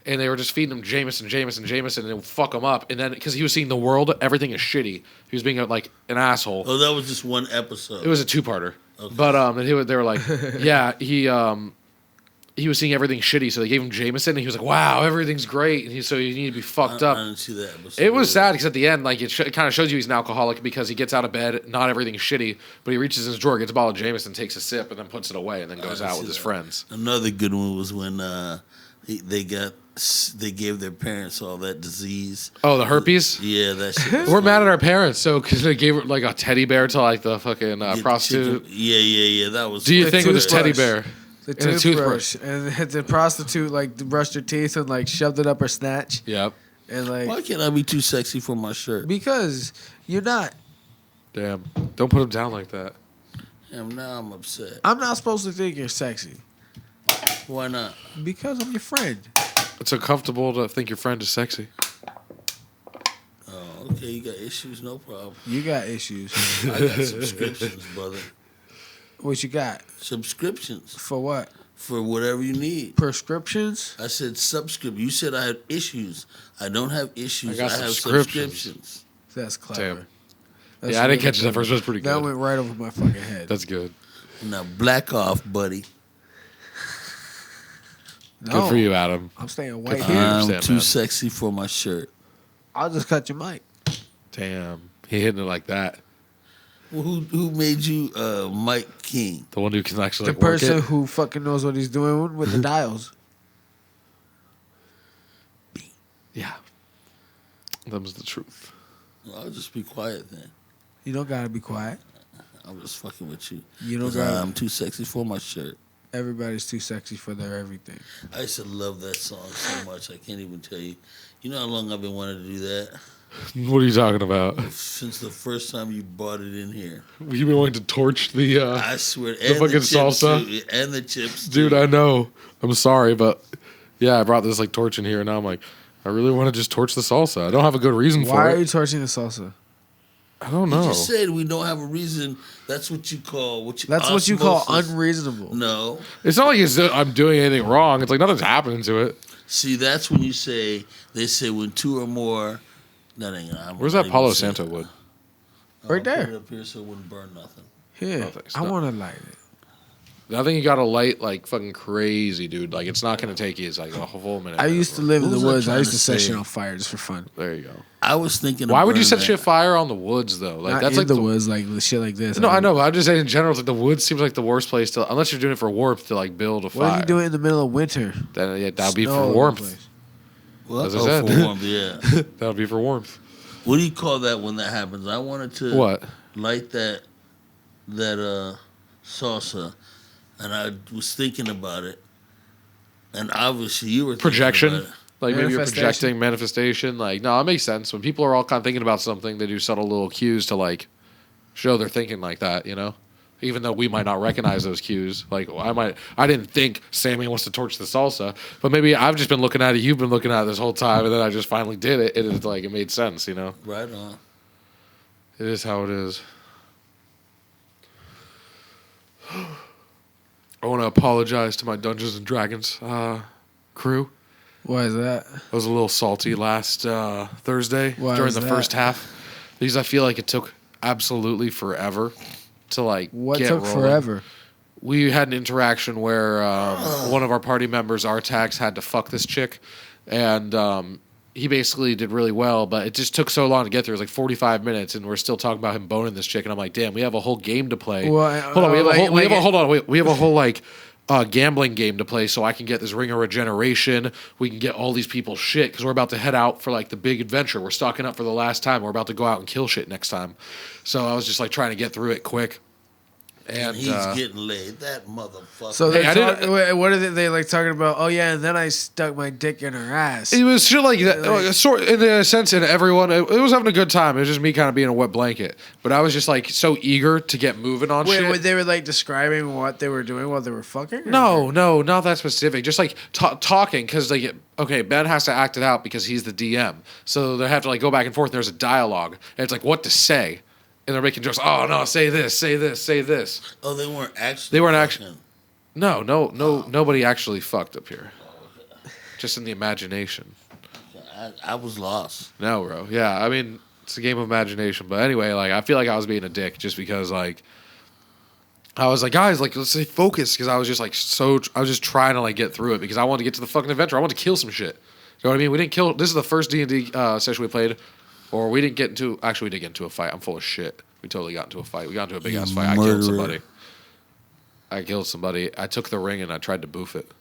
And they were just feeding him Jameson, and it would fuck him up. And then, because he was seeing the world, everything is shitty. He was being, like, an asshole. Oh, that was just one episode. It was a 2-parter. Okay. But, they were like, yeah, he was seeing everything shitty, so they gave him Jameson, and he was like, wow, everything's great. And so you need to be fucked up. I didn't see that episode. It was sad because at the end, like it kind of shows you he's an alcoholic because he gets out of bed, not everything's shitty, but he reaches in his drawer, gets a bottle of Jameson, takes a sip, and then puts it away, and then goes didn't out see with his that. friends. Another good one was when they gave their parents all that disease. Oh, the herpes. Yeah, that shit. was We're funny. mad at our parents, so because they gave her like a teddy bear to like the fucking Get the prostitute. chicken- Yeah. That was. Do you The think it was toothbrush. teddy bear? The And a toothbrush. And the prostitute like brushed her teeth and like shoved it up her snatch. Yep. And like Why can't I be too sexy for my shirt? because you're not. Damn. Don't put him down like that. Damn, now I'm upset. I'm not supposed to think you're sexy Why not? because I'm your friend. It's uncomfortable to think your friend is sexy. Oh, okay. You got issues, no problem. You got issues. I got subscriptions, brother. What you got? Subscriptions For what? for whatever you need. Prescriptions? I said subscription. You said I had issues. I don't have issues. I I, got have subscriptions. subscriptions. That's clever. Damn. That's Yeah, I didn't really catch it at clever. first. It was pretty That good. went right over my fucking head. That's good. Now black off, buddy. No, Good for you, Adam. I'm staying white for here. you. I'm understand, too man. sexy for my shirt. I'll just cut your mic. Damn. He hitting it like that. Well, who made you Mike King? The one who can actually The like, work person it. who fucking knows what he's doing with the dials. Yeah. Them's the truth. Well, I'll just be quiet then. You don't gotta be quiet. I'm just fucking with you. You don't 'Cause gotta. I'm too sexy for my shirt. Everybody's too sexy for their everything. I used to love that song so much. I can't even tell you. You know how long I've been wanting to do that? What are you talking about? Since the first time you brought it in here. You've been wanting to torch the I swear. The fucking chips salsa? too, and the chips. dude. too. I know. I'm sorry, but yeah, I brought this like torch in here, and now I'm like, I really want to just torch the salsa. I don't have a good reason Why for are you it. torching the salsa? I don't You know. just said we don't have a reason. That's what you call That's what you call osmosis. unreasonable. No. It's not like I'm doing anything wrong. It's like nothing's happening to it. See, that's when you say, they say when two or more. That ain't gonna. Where's that Palo Santo wood? Right there. Put it up here so it wouldn't burn nothing. Here, Oh, thanks. I want to light it. I think you got to light like fucking crazy, dude. Like it's not gonna take you. It's like a whole minute. I used to live in What the was I woods. I trying used to to set say? shit on fire just for fun. There you go. I was thinking. Why of would you set burning shit fire on the woods though? Like Not that's in like the woods, like shit like this. No, I know. But I'm just saying in general, it's like the woods seems like the worst place to, unless you're doing it for warmth to like build a fire. What if you do it in the middle of winter? Then yeah, that'd be Snow for all over the warmth. place. What? As I Oh, said. for warmth, yeah. That'd be for warmth. What do you call that when that happens? I wanted to What? light that salsa, and I was thinking about it, and obviously you were thinking Projection. about it. Like maybe you're Manifestation. projecting manifestation. Like no, it makes sense when people are all kind of thinking about something. They do subtle little cues to like show they're thinking like that. You know, even though we might not recognize those cues. Like I didn't think Sammy wants to torch the salsa, but maybe I've just been looking at it. You've been looking at it this whole time, and then I just finally did it. It is like it made sense. You know, Right on. it is how it is. I want to apologize to my Dungeons and Dragons crew. Why is that? I was a little salty last Thursday Why during is the that? first half because I feel like it took absolutely forever to like What get took rolling. forever? We had an interaction where one of our party members, Artax, had to fuck this chick, and he basically did really well, but it just took so long to get through. It was like 45 minutes, and we're still talking about him boning this chick, and I'm like, damn, we have a whole game to play. Well, hold on, we have a whole, we have a whole like gambling game to play, so I can get this ring of regeneration. We can get all these people shit because we're about to head out for like the big adventure. We're stocking up for the last time. We're about to go out and kill shit next time. So I was just like trying to get through it quick. And He's getting laid. That motherfucker. So Hey, I they're didn't- talking, what are they like talking about? Oh yeah, and then I stuck my dick in her ass. it was shit like that, sort in a sense, and everyone it was having a good time. It was just me kind of being a wet blanket, but I was just like so eager to get moving on shit. Wait, they were like describing what they were doing while they were fucking? Or- No, not that specific. Just like talking because like okay, Ben has to act it out because he's the DM, so they have to like go back and forth. There's a dialogue, and it's like what to say, and they're making jokes. Oh no, say this, say this, say this. Oh, they weren't actually. They weren't fucking. actually. No, nobody actually fucked up here. Just in the imagination. I was lost. No, bro. Yeah, I mean it's a game of imagination, but anyway, like I feel like I was being a dick just because like. I was like, guys, like, let's stay focused because I was just like I was just trying to like get through it because I wanted to get to the fucking adventure. I wanted to kill some shit. You know what I mean? We didn't kill. This is the first D&D session we played, or we didn't get into. Actually, we did get into a fight. I'm full of shit. We totally got into a fight. We got into a big ass fight. I killed somebody. I took the ring and I tried to boof it.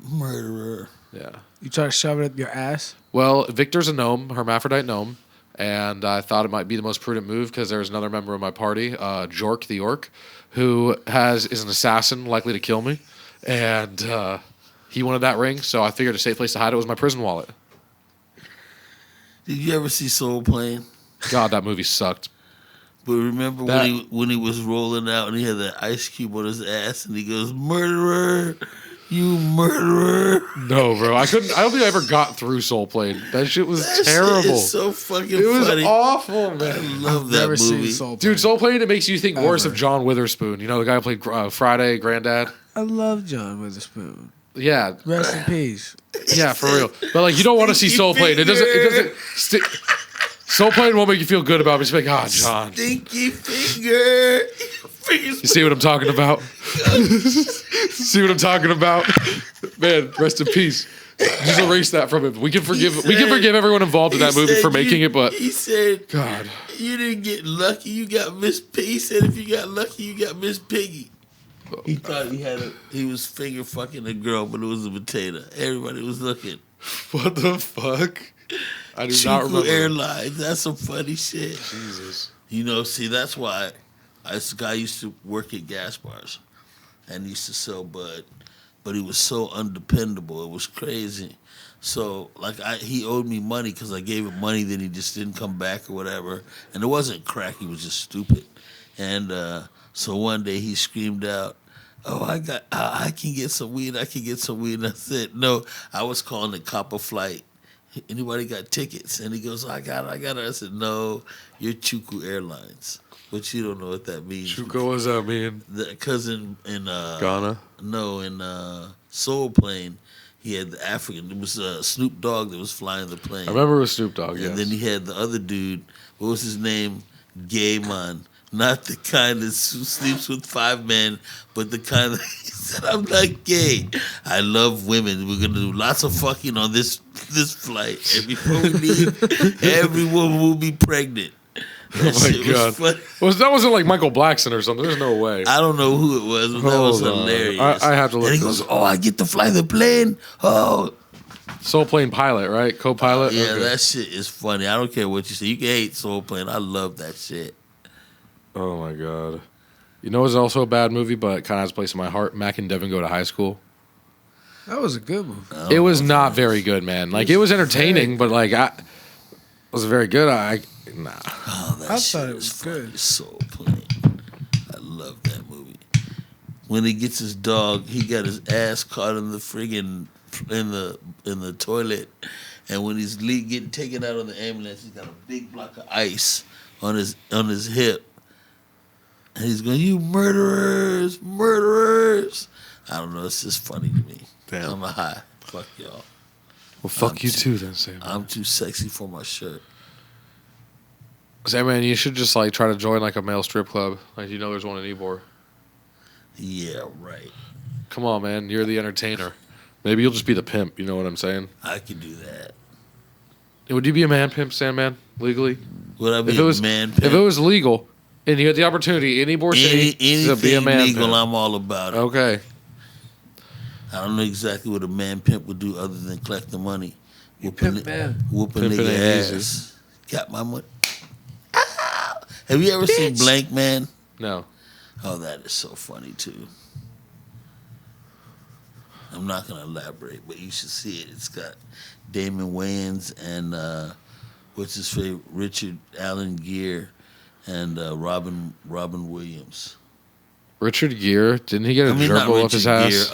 Murderer. Yeah. You try to shove it up your ass? Well, Victor's a gnome, hermaphrodite gnome, and I thought it might be the most prudent move because there's another member of my party, Jork the orc, who is an assassin likely to kill me, and he wanted that ring, so I figured a safe place to hide it was my prison wallet. Did you ever see Soul Plane? God, that movie sucked. But remember when he was rolling out and he had that ice cube on his ass and he goes, "Murderer, you murderer." No, bro, I couldn't. I don't think I ever got through Soul Plane. That shit was That terrible. shit is so fucking It was funny. awful, I man. love that Never seen movie. Soul Dude, Plane. Soul Plane, it makes you think worse Ever. of John Witherspoon. You know, the guy who played Friday, Granddad? I love John Witherspoon. Yeah. Rest in peace. Yeah, for real. But like, you don't want to see Soul Plane. It doesn't Soul Plane won't make you feel good about it. It's like, ah, John. Stinky finger. You see what I'm talking about? See what I'm talking about? Man, rest in peace. Just erase that from him. We can forgive everyone involved in that movie for making it, but he said, God. You didn't get lucky, you got Miss P. He said if you got lucky, you got Miss Piggy. He thought he was finger fucking a girl, but it was a potato. Everybody was looking. What the fuck? I do not Chuku remember. Airlines, that's some funny shit. Jesus. You know, see, that's why this guy used to work at gas bars and he used to sell bud, but he was so undependable. It was crazy. So, like, he owed me money because I gave him money, then he just didn't come back or whatever. And it wasn't crack, he was just stupid. And so one day he screamed out, "Oh, I can get some weed, I can get some weed." And I said, "No, I was calling the copper flight. Anybody got tickets?" And he goes, I got it. I said, "No, you're Chuku Airlines," which you don't know what that means. Chuko, what does that mean? Because in Ghana? No, in Soul Plane, he had the African. It was Snoop Dogg that was flying the plane. I remember it was Snoop Dogg, yes. And then he had the other dude. What was his name? Gay man. Not the kind that sleeps with 5 men, but the kind that he said, "I'm not gay. I love women. We're gonna do lots of fucking on this flight, and before we leave, every woman will be pregnant." That Oh shit my God. was funny. That wasn't like Michael Blackson or something. There's no way. I don't know who it was, but that was Hold on. hilarious. I have to look And he this goes, "Oh, I get to fly the plane. Oh, Soul Plane pilot, right? Co-pilot? yeah, Okay. that shit is funny. I don't care what you say. You can hate Soul Plane. I love that shit." Oh my God. You know, it's also a bad movie, but it kind of has a place in my heart. Mac and Devin Go to High School. That was a good movie. It was not very good, man. Like, it was entertaining, but like, was it very good? Nah. Oh, that I shit thought it is was funny. good. Soul Plane. I love that movie. When he gets his dog, he got his ass caught in the friggin' in the toilet, and when he's getting taken out on the ambulance, he's got a big block of ice on his hip, and he's going, "You murderers, murderers!" I don't know. It's just funny to me. Damn. I'm a high. Fuck y'all. Well, fuck you too, then, Sandman. I'm too sexy for my shirt. Sandman, you should just like try to join like a male strip club. Like you know, there's one in Ybor. Yeah, right. Come on, man. You're the entertainer. Maybe you'll just be the pimp. You know what I'm saying? I could do that. Would you be a man pimp, Sandman, legally? Would I be If it was a man pimp? If it was legal and you had the opportunity in Ybor City to be a anything man legal, pimp. I'm all about it. Okay. I don't know exactly what a man pimp would do other than collect the money. Pimp man. Whooping Pimping nigga ain't ass. easy. Got my money. Ow! Have you ever seen Blank Man? No. Oh, that is so funny too. I'm not gonna elaborate, but you should see it. It's got Damon Wayans and what's his favorite, Richard Allen Gere and Robin Williams. Richard Gere, didn't he get a gerbil up his ass?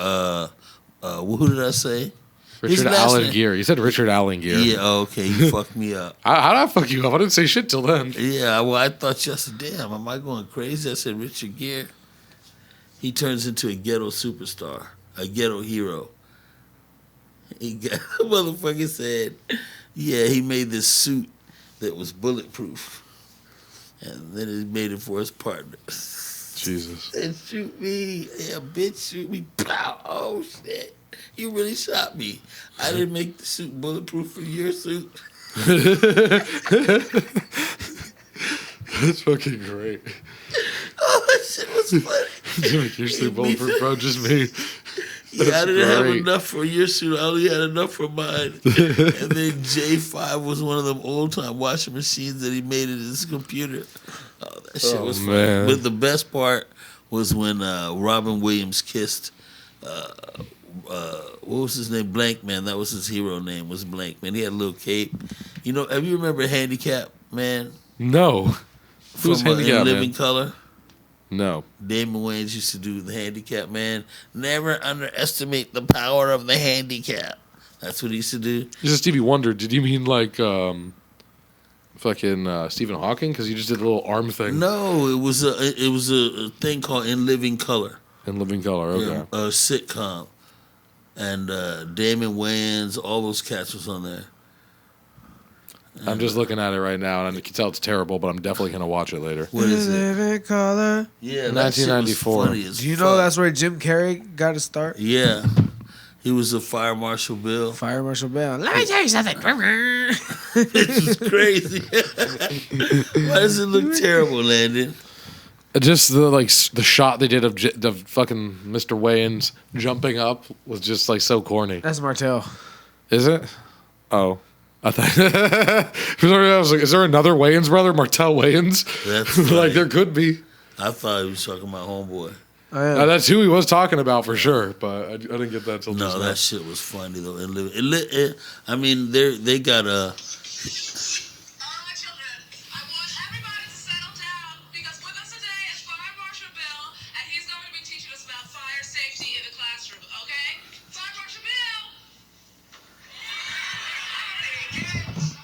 Who did I say? Richard Allen Gere. You said Richard Allen Gere. Yeah, okay, you fucked me up. How did I fuck you up? I didn't say shit till then. Yeah, well, I thought you said, damn, am I going crazy? I said Richard Gere. He turns into a ghetto superstar, a ghetto hero. He got the motherfucker said, yeah, he made this suit that was bulletproof. And then he made it for his partner. Jesus. And shoot me. Yeah, bitch, shoot me. Pow. Oh, shit. You really shot me. I didn't make the suit bulletproof for your suit. That's fucking great. Oh, that shit was funny. Your suit bulletproof, bro, just me. Yeah, I didn't have great. enough for your suit. I only had enough for mine. And then J5 was one of them old time washing machines that he made in his computer. Oh, that shit was funny. Man. But the best part was when Robin Williams kissed, what was his name? Blank Man. That was his hero name, was Blank Man. He had a little cape. You know, have you remember Handicap Man? No. Who's From Handicap In Man? Living Color? No. Damon Wayans used to do the Handicap Man. Never underestimate the power of the handicap. That's what he used to do. You said Stevie Wonder. Did you mean like fucking Stephen Hawking? Because you just did a little arm thing. No, it was a thing called In Living Color. In Living Color, okay. Yeah, a sitcom. And Damon Wayans, all those cats was on there. I'm just looking at it right now, and I can tell it's terrible, but I'm definitely going to watch it later. What is it? Living color. Yeah, that shit was 1994. funny as Do you fuck. know that's where Jim Carrey got his start? Yeah. He was a Fire Marshal Bill. Fire Marshal Bill. Let me tell you something. This is crazy. Why does it look terrible, Landon? Just the shot they did of the fucking Mr. Wayans jumping up was just like so corny. That's Martell. Is it? Oh. I thought I was like, is there another Wayans brother, Martell Wayans? That's like funny. there could be. I thought he was talking about Homeboy. That's who he was talking about for sure, but I didn't get that till just No, now. that shit was funny though. I mean, they got a. All my children, I want everybody to settle down because with us today is Fire Marshal Bill, and he's going to be teaching us about fire safety in the classroom, okay? Fire Marshal Bill! Howdy, kids.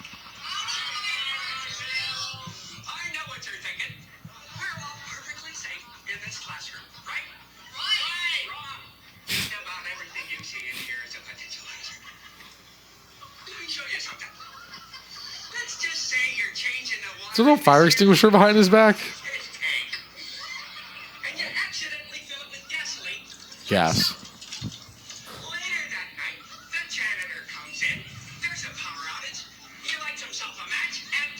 I know what you're thinking. We're all perfectly safe in this classroom, right? Right. Wrong. Just about everything you see in here is a potential hazard. Let me show you something. Let's just say you're changing the water. Is there a little fire extinguisher behind his back? His tank. And you accidentally fill it with gasoline. Gas. Later that night, the janitor comes in. There's a power outage. He lights himself a match and.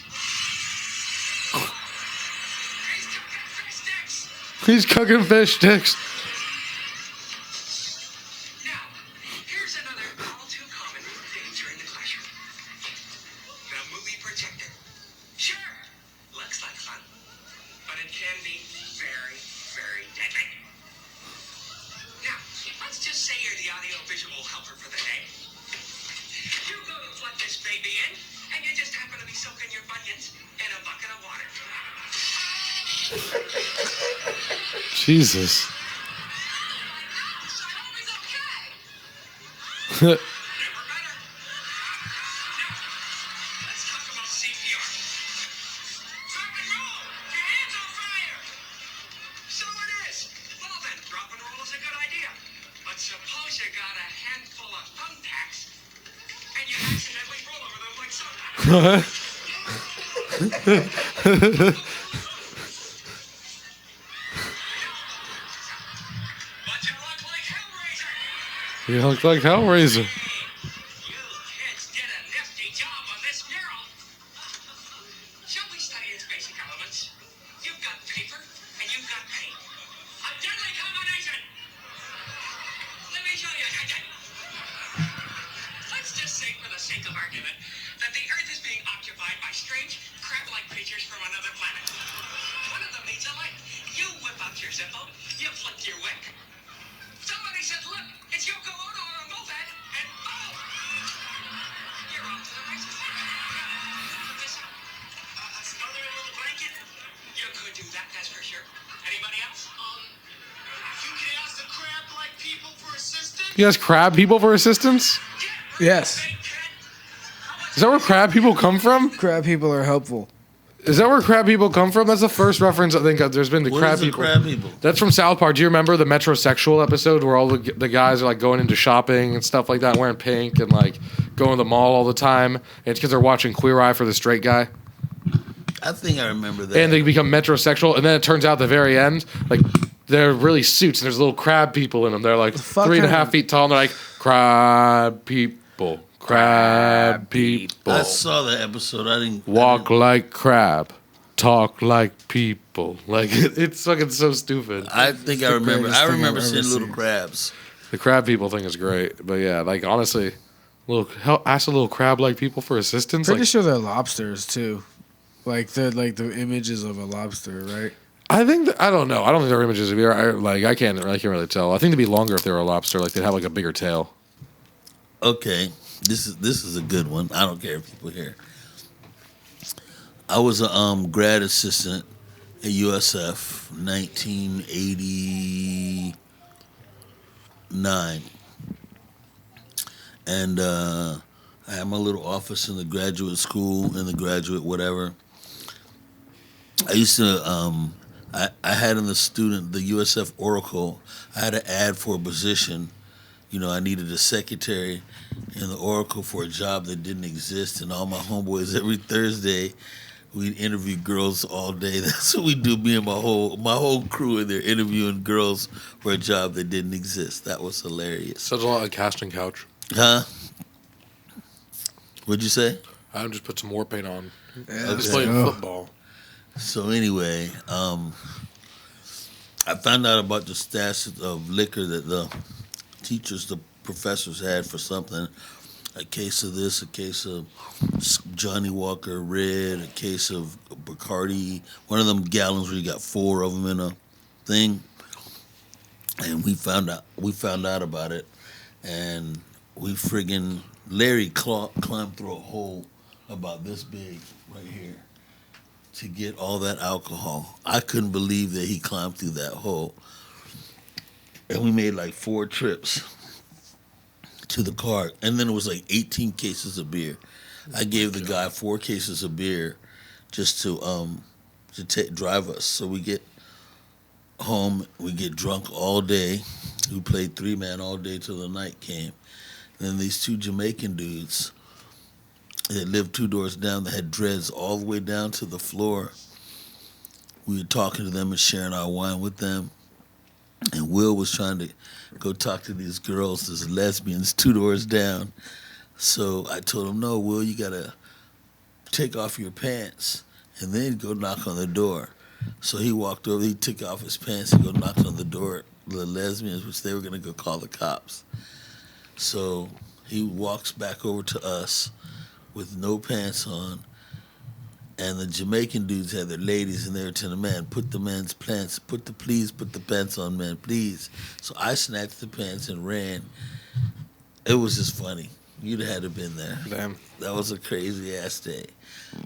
He's cooking fish sticks. He's cooking fish sticks. Now, here's another all too common danger in the classroom. The movie projector. Sure, looks like fun, but it can be very, very deadly. Now, let's just say you're the audio-visual helper for the day. You go to plug this baby in, and you just happen to be soaking your bunions in a bucket of water. Jesus. I hope he's Never okay. better. Now, let's talk about CPR. Drop and roll. Your hands on fire. So it is. Well then, drop and roll is a good idea. But suppose you got a handful of thumbtacks But you look like Hellraiser. You look like Hellraiser. You kids did a nifty job on this mural. Shall we study its basic elements? You've got paper and you've got paint. A deadly combination. Let me show you. Let's just say, for the sake of argument, that the Earth is being occupied by strange, crab-like creatures from another planet. One of them needs a light. You whip out your zippo, you flick your wick. Somebody said, look, it's Yoko Ono on a moped, and boom! You're off to the races. Put this up. Smother it with a blanket. You could do that, that's for sure. Anybody else? You can ask the crab-like people for assistance? You guys crab people for assistance? Yes. Is that where crab people come from? Crab people are helpful. Is that where crab people come from? That's the first reference I think there's been to What crab is the people. crab people? That's from South Park. Do you remember the metrosexual episode where all the guys are like going into shopping and stuff like that, wearing pink and like going to the mall all the time? And it's because they're watching Queer Eye for the Straight Guy. I think I remember that. And they become metrosexual. And then it turns out at the very end, like they're really suits and there's little crab people in them. They're like fuck 3.5 kind feet tall and they're like, crab people, crab people. I saw that episode. I didn't Walk like crab, talk like people. Like it's fucking so stupid. I think I remember. greatest I thing remember I've ever seeing little seen. crabs. The crab people thing is great, but yeah, like honestly, ask a little crab like people for assistance. Pretty Like, sure they're lobsters too. Like the images of a lobster, right? I think I don't know. I don't think they're images of ear. I can't really tell. I think they'd be longer if they were a lobster. Like they'd have like a bigger tail. Okay, this is a good one. I don't care if people hear. I was a grad assistant at USF, 1989, and I had my little office in the graduate school, in the graduate whatever. I used to, I had in the USF Oracle, I had an ad for a position. You know, I needed a secretary in the Oracle for a job that didn't exist, and all my homeboys every Thursday, we'd interview girls all day. That's what we do. Me and my whole crew in there interviewing girls for a job that didn't exist. That was hilarious. Such a lot of casting couch. Huh? What'd you say? I just put some war paint on. Yeah, Just playing oh. football. So anyway, I found out about the stash of liquor that the professors had for something. A case of this, a case of Johnny Walker Red, a case of Bacardi. One of them gallons where you got 4 of them in a thing. And we found out about it, and Larry climbed through a hole about this big right here to get all that alcohol. I couldn't believe that he climbed through that hole. And we made like 4 trips to the car. And then it was like 18 cases of beer. I gave the guy 4 cases of beer just to drive us. So we get home, we get drunk all day. We played 3-man all day till the night came. And then these 2 Jamaican dudes that lived 2 doors down that had dreads all the way down to the floor. We were talking to them and sharing our wine with them. And Will was trying to go talk to these girls, these lesbians, 2 doors down. So I told him, no, Will, you got to take off your pants and then go knock on the door. So he walked over, he took off his pants and go knocked on the door, the lesbians, which they were going to go call the cops. So he walks back over to us with no pants on, and the Jamaican dudes had their ladies, and they were telling the man, put the pants on, man, please. So I snatched the pants and ran. It was just funny. You'd have had to have been there. Damn. That was a crazy ass day.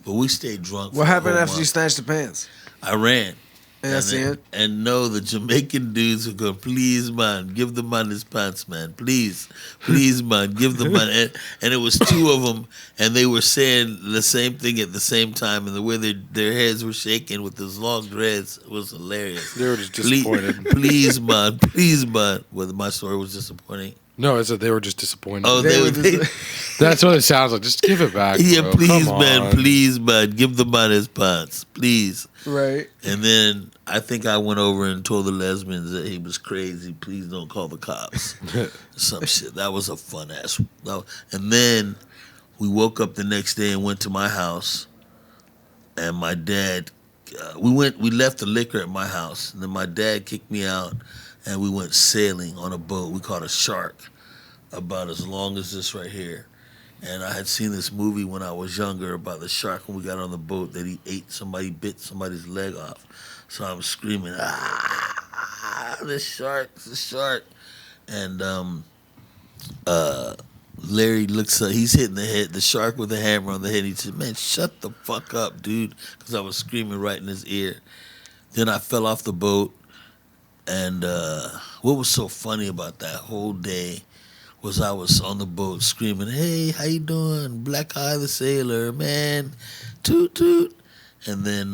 But we stayed drunk. What happened after you snatched the pants? I ran. And that's the end? And no, the Jamaican dudes were going, please, man, give the man his pants, man. Please, man, give the man. And it was 2 of them, and they were saying the same thing at the same time, and the way their heads were shaking with those long dreads was hilarious. They were just disappointed. Please, man. Well, my story was disappointing. No, it's that they were just disappointed. Oh, They were they That's what it sounds like. Just give it back. yeah, bro. please, Come man, on. please, man, give the man his pants, please. Right. And then I think I went over and told the lesbians that he was crazy. Please don't call the cops. Some shit. That was a fun ass. And then we woke up the next day and went to my house. And my dad, we left the liquor at my house. And then my dad kicked me out, and we went sailing on a boat. We caught a shark, about as long as this right here. And I had seen this movie when I was younger about the shark when we got on the boat that he bit somebody's leg off. So I'm screaming, the shark. And Larry looks up, he's hitting the shark with a hammer on the head. He said, man, shut the fuck up, dude. Because I was screaming right in his ear. Then I fell off the boat. And what was so funny about that whole day was I was on the boat screaming, hey, how you doing? Black Eye the Sailor, man. Toot, toot. And then...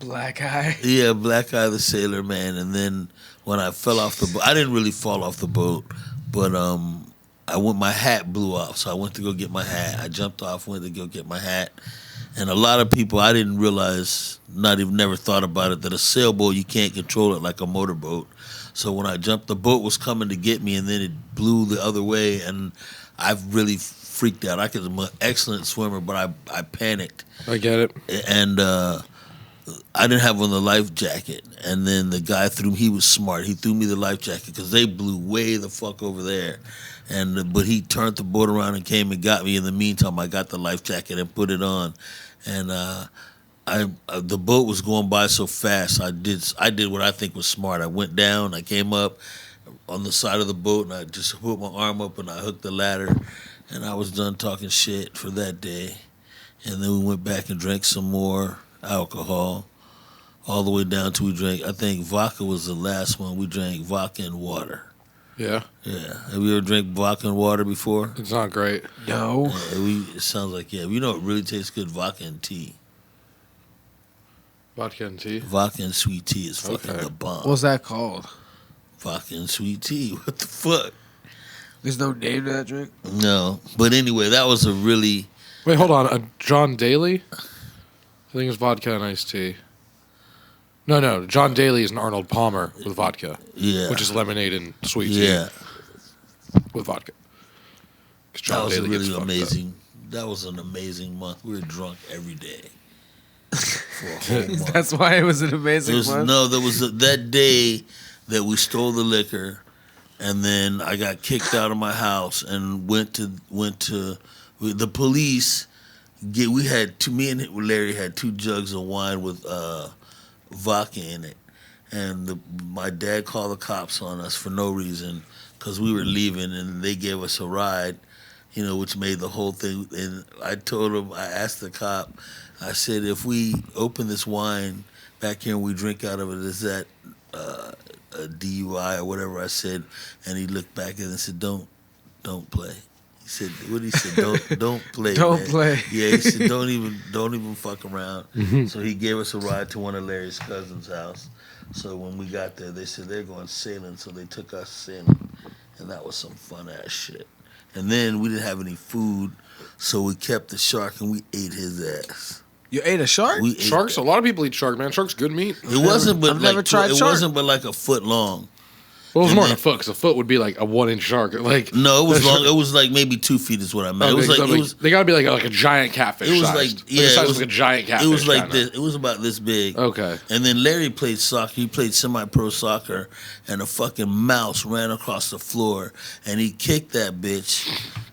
Black Eye. Yeah, Black Eye the Sailor, man. And then when I fell off the boat, I didn't really fall off the boat, but my hat blew off, so I went to go get my hat. I jumped off, went to go get my hat. And a lot of people, I didn't realize, never thought about it, that a sailboat, you can't control it like a motorboat. So when I jumped, the boat was coming to get me, and then it blew the other way, and I really freaked out. I'm an excellent swimmer, but I panicked. I get it. And I didn't have on the life jacket. And then the guy he was smart. He threw me the life jacket because they blew way the fuck over there. But he turned the boat around and came and got me. In the meantime, I got the life jacket and put it on. And the boat was going by so fast. I did what I think was smart. I went down. I came up on the side of the boat, and I just put my arm up and I hooked the ladder. And I was done talking shit for that day. And then we went back and drank some more alcohol, all the way down to we drank. I think vodka was the last one. We drank vodka and water. Yeah. Yeah. Have you ever drank vodka and water before? It's not great. No. It sounds like, yeah. You know what really tastes good? Vodka and tea. Vodka and tea. Vodka and sweet tea is fucking Okay. the bomb. What's that called? Vodka and sweet tea. What the fuck? There's no name to that drink? No. But anyway, that was a really... Wait, hold on. John Daly? I think it's vodka and iced tea. No. John Daly is an Arnold Palmer with vodka. Yeah. Which is lemonade and sweet tea Yeah. with vodka. 'Cause That John was Daly gets really fucked up. amazing. That was an amazing month. We were drunk every day. For a whole month. That's why it was an amazing one. There was that day that we stole the liquor, and then I got kicked out of my house and went to the police. Me and Larry had 2 jugs of wine with vodka in it, and my dad called the cops on us for no reason because we were leaving, and they gave us a ride, which made the whole thing. And I asked the cop, I said, if we open this wine back here and we drink out of it, is that a DUI or whatever I said? And he looked back at it and said, don't play. He said, what did he say? Don't play. Don't man. play. Yeah, he said, don't even fuck around. Mm-hmm. So he gave us a ride to one of Larry's cousins' house. So when we got there, they said they're going sailing, so they took us sailing. And that was some fun ass shit. And then we didn't have any food, so we kept the shark and we ate his ass. You ate a shark? We ate Sharks? that. A lot of people eat shark, man. Shark's good meat. It wasn't, but I've never tried shark. wasn't, but like a foot long. Well, it was And more then- than a foot, because a foot would be like a 1-inch shark. Like No, it was that long. shark- It was like maybe 2 feet is what I meant. Okay, It was like so, it was. they gotta be like a giant catfish. It was sized. like yeah, the size it of was like a giant catfish. It was like kinda. this. It was about this big. Okay. And then Larry played soccer. He played semi-pro soccer, and a fucking mouse ran across the floor, and he kicked that bitch.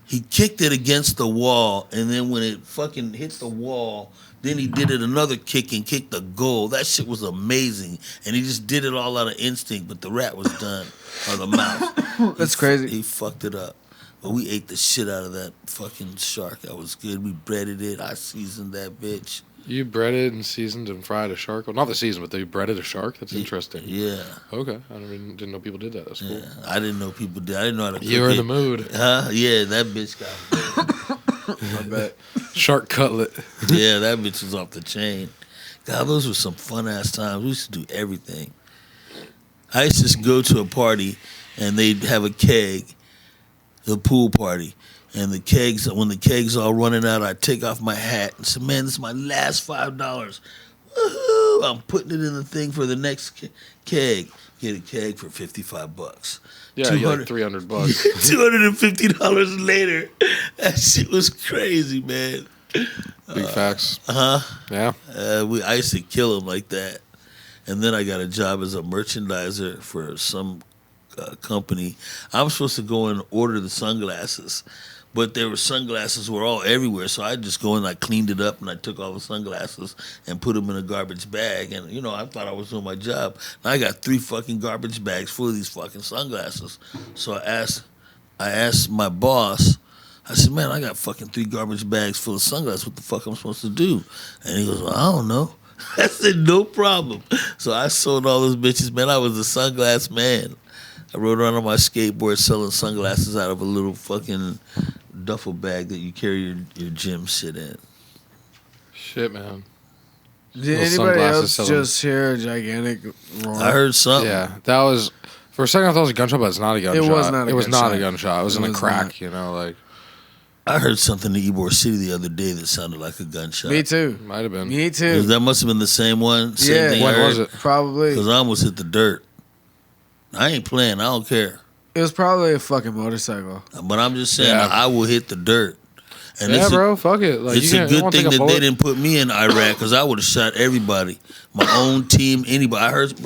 He kicked it against the wall, and then when it fucking hit the wall, then he did it another kick and kicked the goal. That shit was amazing, and he just did it all out of instinct. But the rat was done, or the mouse. That's crazy. He fucked it up. But we ate the shit out of that fucking shark. That was good. We breaded it. I seasoned that bitch. You breaded and seasoned and fried a shark? Well, not the season, but they breaded a shark? That's interesting. Yeah. Okay. I didn't know people did that. That's cool. Yeah. I didn't know people did. I didn't know how to cook You were in it. the mood. Huh? Yeah, that bitch got I bet. Shark cutlet. yeah, that bitch was off the chain. God, those were some fun ass times. We used to do everything. I used to just go to a party and they'd have a keg the pool party. And the kegs, when the kegs all running out, I take off my hat and say, man, this is my last $5. Woohoo! I'm putting it in the thing for the next keg. Get a keg for $55. Yeah, you like $300. $250 later. That shit was crazy, man. Big facts. Yeah. I used to kill him like that. And then I got a job as a merchandiser for some company. I'm supposed to go and order the sunglasses, but there were sunglasses were all everywhere. So I just go and I cleaned it up and I took all the sunglasses and put them in a garbage bag. And you know, I thought I was doing my job. And I got 3 fucking garbage bags full of these fucking sunglasses. So I asked my boss. I said, man, I got fucking 3 garbage bags full of sunglasses. What the fuck am I supposed to do? And he goes, well, I don't know. I said, no problem. So I sold all those bitches, man. I was a sunglass man. I rode around on my skateboard selling sunglasses out of a little fucking duffel bag that you carry your gym shit in. Shit, man. Did anybody else just hear a gigantic roar? I heard something. Yeah, that was... For a second, I thought it was a gunshot, but it's not a gunshot. It was not a It was not gunshot. a gunshot. It was in a crack, you know, like... I heard something in Ybor City the other day that sounded like a gunshot. Me too. Might have been. Me too. That must have been the same one. Same Yeah. thing When I heard, was it? Probably. Because I almost hit the dirt. I ain't playing. I don't care. It was probably a fucking motorcycle. But I'm just saying, Yeah. I will hit the dirt. And Yeah, it's bro, fuck it. Like, it's you a can't- you good wanna thing take a that bullet? they didn't put me in Iraq because I would have shot everybody. My own team, anybody. I heard,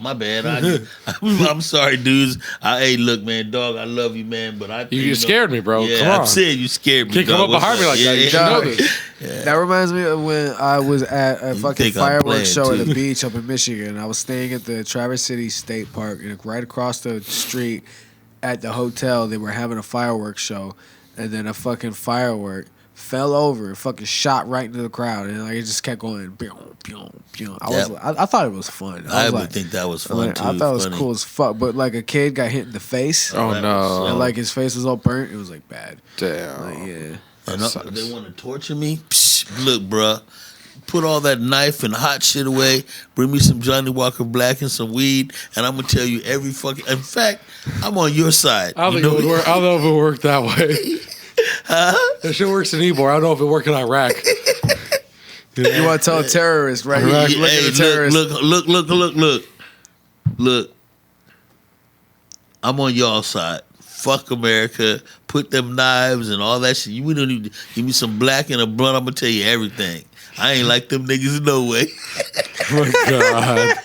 my bad. I'm sorry, dudes. Hey, look, man, dog, I love you, man, but You scared me, bro. Yeah, Come on. I'm saying you scared me. Can't come dog. up behind me like that. You should know this. That reminds me of when I was at a fucking think I'm fireworks show playing, at the too. beach up in Michigan. I was staying at the Traverse City State Park, and right across the street at the hotel, they were having a fireworks show, and then a fucking firework fell over, fucking shot right into the crowd, and like it just kept going. Pew, pew, pew. I thought it was fun. I was would like, think that was fun, too. I thought it was Funny. cool as fuck, but like a kid got hit in the face, Oh, no. and like his face was all burnt. It was like bad. Damn. Like, yeah. And That sucks. they want to torture me? Psh, look, bruh. Put all that knife and hot shit away. Bring me some Johnny Walker Black and some weed, and I'm gonna tell you every fucking. In fact, I'm on your side. I don't You think it know? would work. I don't know if it worked that way. That shit works in Ybor. I don't know if it worked in Iraq. You want to tell a terrorist, right? Iraq. You look at Hey, a terrorist. look. I'm on y'all side. Fuck America. Put them knives and all that shit. We don't need to give me some black and a blunt. I'm gonna tell you everything. I ain't like them niggas no way. Oh, my God.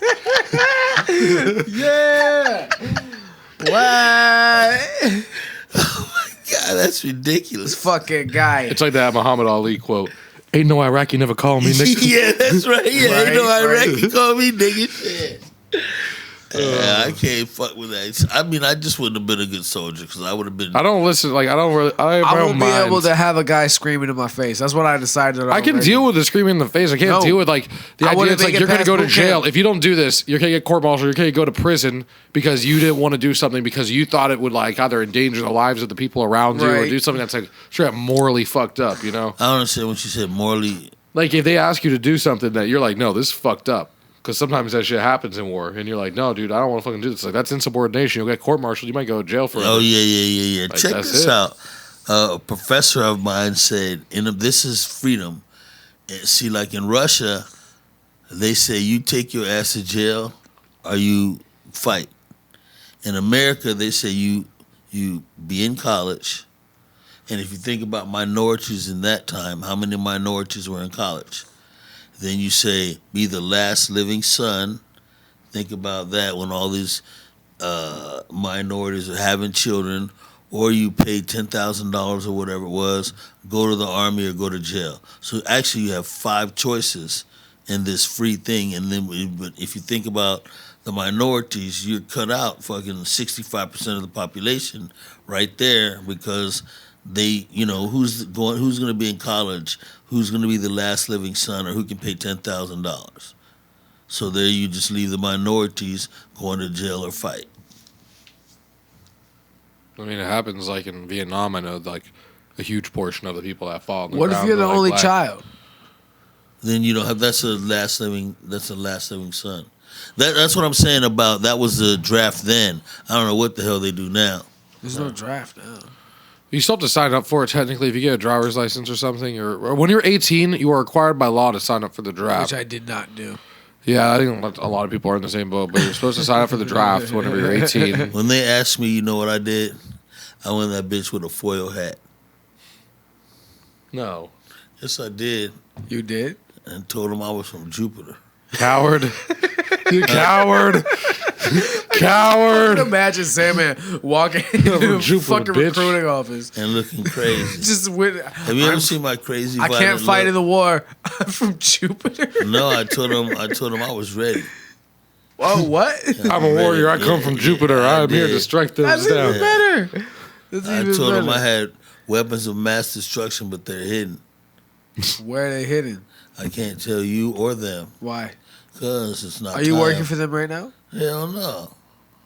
Yeah. What? God, that's ridiculous. Fucking guy. It's like that Muhammad Ali quote. Ain't no Iraqi never call me nigga. Yeah, that's right. Yeah, Right, ain't no right. Iraqi call me nigga shit. Yeah, I can't fuck with that. I mean, I just wouldn't have been a good soldier because I would have been. I don't listen. Like, I don't really. I have my I own won't be mind. able to have a guy screaming in my face. That's what I decided. I can deal with the screaming in the face. I can't No. deal with like the I idea. wouldn't It's like make it you're going to past go to boot jail camp. if you don't do this. You're going to get court-martialed. You're going to go to prison because you didn't want to do something because you thought it would like either endanger the lives of the people around you or Right. do something that's like straight up morally fucked up. You know, I don't understand what you said. Morally, like if they ask you to do something that you're like, no, this is fucked up. Because sometimes that shit happens in war, and you're like, no, dude, I don't want to fucking do this. Like that's insubordination. You'll get court-martialed. You might go to jail for. oh yeah. Like, Check that's this it. out. A professor of mine said, "This is freedom." See, like in Russia, they say you take your ass to jail or you fight. In America, they say you be in college, and if you think about minorities in that time, how many minorities were in college? Then you say, be the last living son. Think about that when all these minorities are having children, or you pay $10,000 or whatever it was, go to the army or go to jail. So actually you have 5 choices in this free thing. And then but if you think about the minorities, you're cut out fucking 65% of the population right there because they, you know, who's going to be in college, who's going to be the last living son, or who can pay $10,000. So there you just leave the minorities going to jail or fight. I mean, it happens like in Vietnam. I know like a huge portion of the people that fall. On the What if ground you're the are, like, only black. child? Then you don't have that's a last living son. That's what I'm saying about that was the draft then. I don't know what the hell they do now. There's no draft now. You still have to sign up for it technically if you get a driver's license or something. Or when you're 18, you are required by law to sign up for the draft. Which I did not do. Yeah, I think a lot of people are in the same boat, but you're supposed to sign up for the draft whenever you're 18. When they asked me, you know what I did? I went that bitch with a foil hat. No. Yes, I did. You did? And told them I was from Jupiter. Coward. You coward. Coward. Imagine Sandman walking into a Jupiter, fucking bitch. recruiting office. And looking crazy. Just with. Have you ever seen my crazy I can't violent fight in look? the war. I'm from Jupiter. No, I told him I was ready. Oh, what? I'm a warrior. I come from Jupiter. I I'm here to did. strike That's those even down. better. That's I even told better. him I had weapons of mass destruction, but they're hidden. Where are they hidden? I can't tell you or them Why? because it's not. Are you time. working for them right now? Hell no,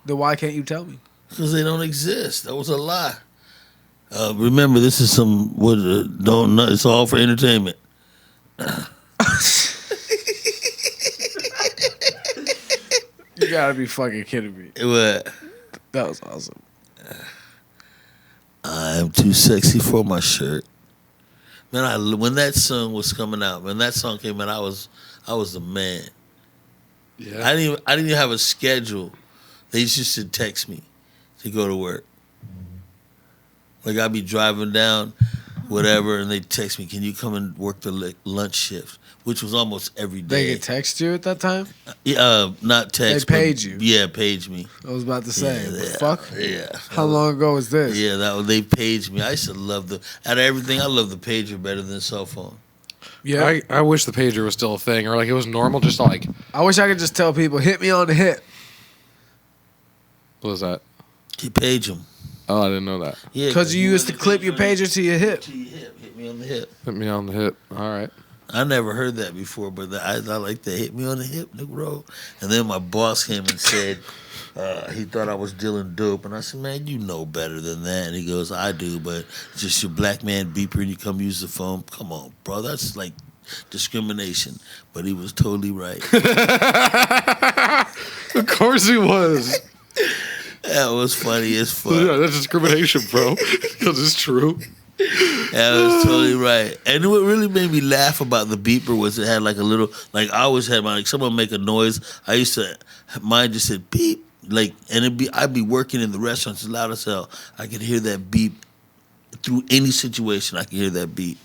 Then why can't you tell me? because they don't exist. That was a lie. Remember, this is some what? Don't. It's all for entertainment. You gotta be fucking kidding me. What? That was awesome. I'm too sexy for my shirt. Man, when that song was coming out, when that song came out, I was the man. Yeah. I didn't even have a schedule. They used to text me to go to work. Like I'd be driving down, whatever, and they text me, "Can you come and work the lunch shift?" Which was almost every day. They could text you at that time? Not text. They paid but, you? Yeah, paged me. I was about to say, Yeah, fuck? Yeah. How long ago was this? Yeah, they paged me. I used to love out of everything, I love the pager better than the cell phone. Yeah. I wish the pager was still a thing, or like it was normal. Just like, I wish I could just tell people, hit me on the hip. what was that? You page them. Oh, I didn't know that. Yeah, Because you used to clip your pager to your hip. to your hip. Hit me on the hip. Hit me on the hip. All right. I never heard that before, but I like that. Hit me on the hip, Negro. And then my boss came and said he thought I was dealing dope. And I said, man, you know better than that. And he goes, I do, but just your black man beeper and you come use the phone. Come on, bro. That's like discrimination. But he was totally right. Of course he was. That was funny as fuck. Yeah, that's discrimination, bro. Because it's true. That was totally right. And what really made me laugh about the beeper was it had like a little, like I always had my, like someone make a noise. I used to, mine just said beep. Like, and I'd be working in the restaurants as loud as hell. I could hear that beep through any situation. I could hear that beep.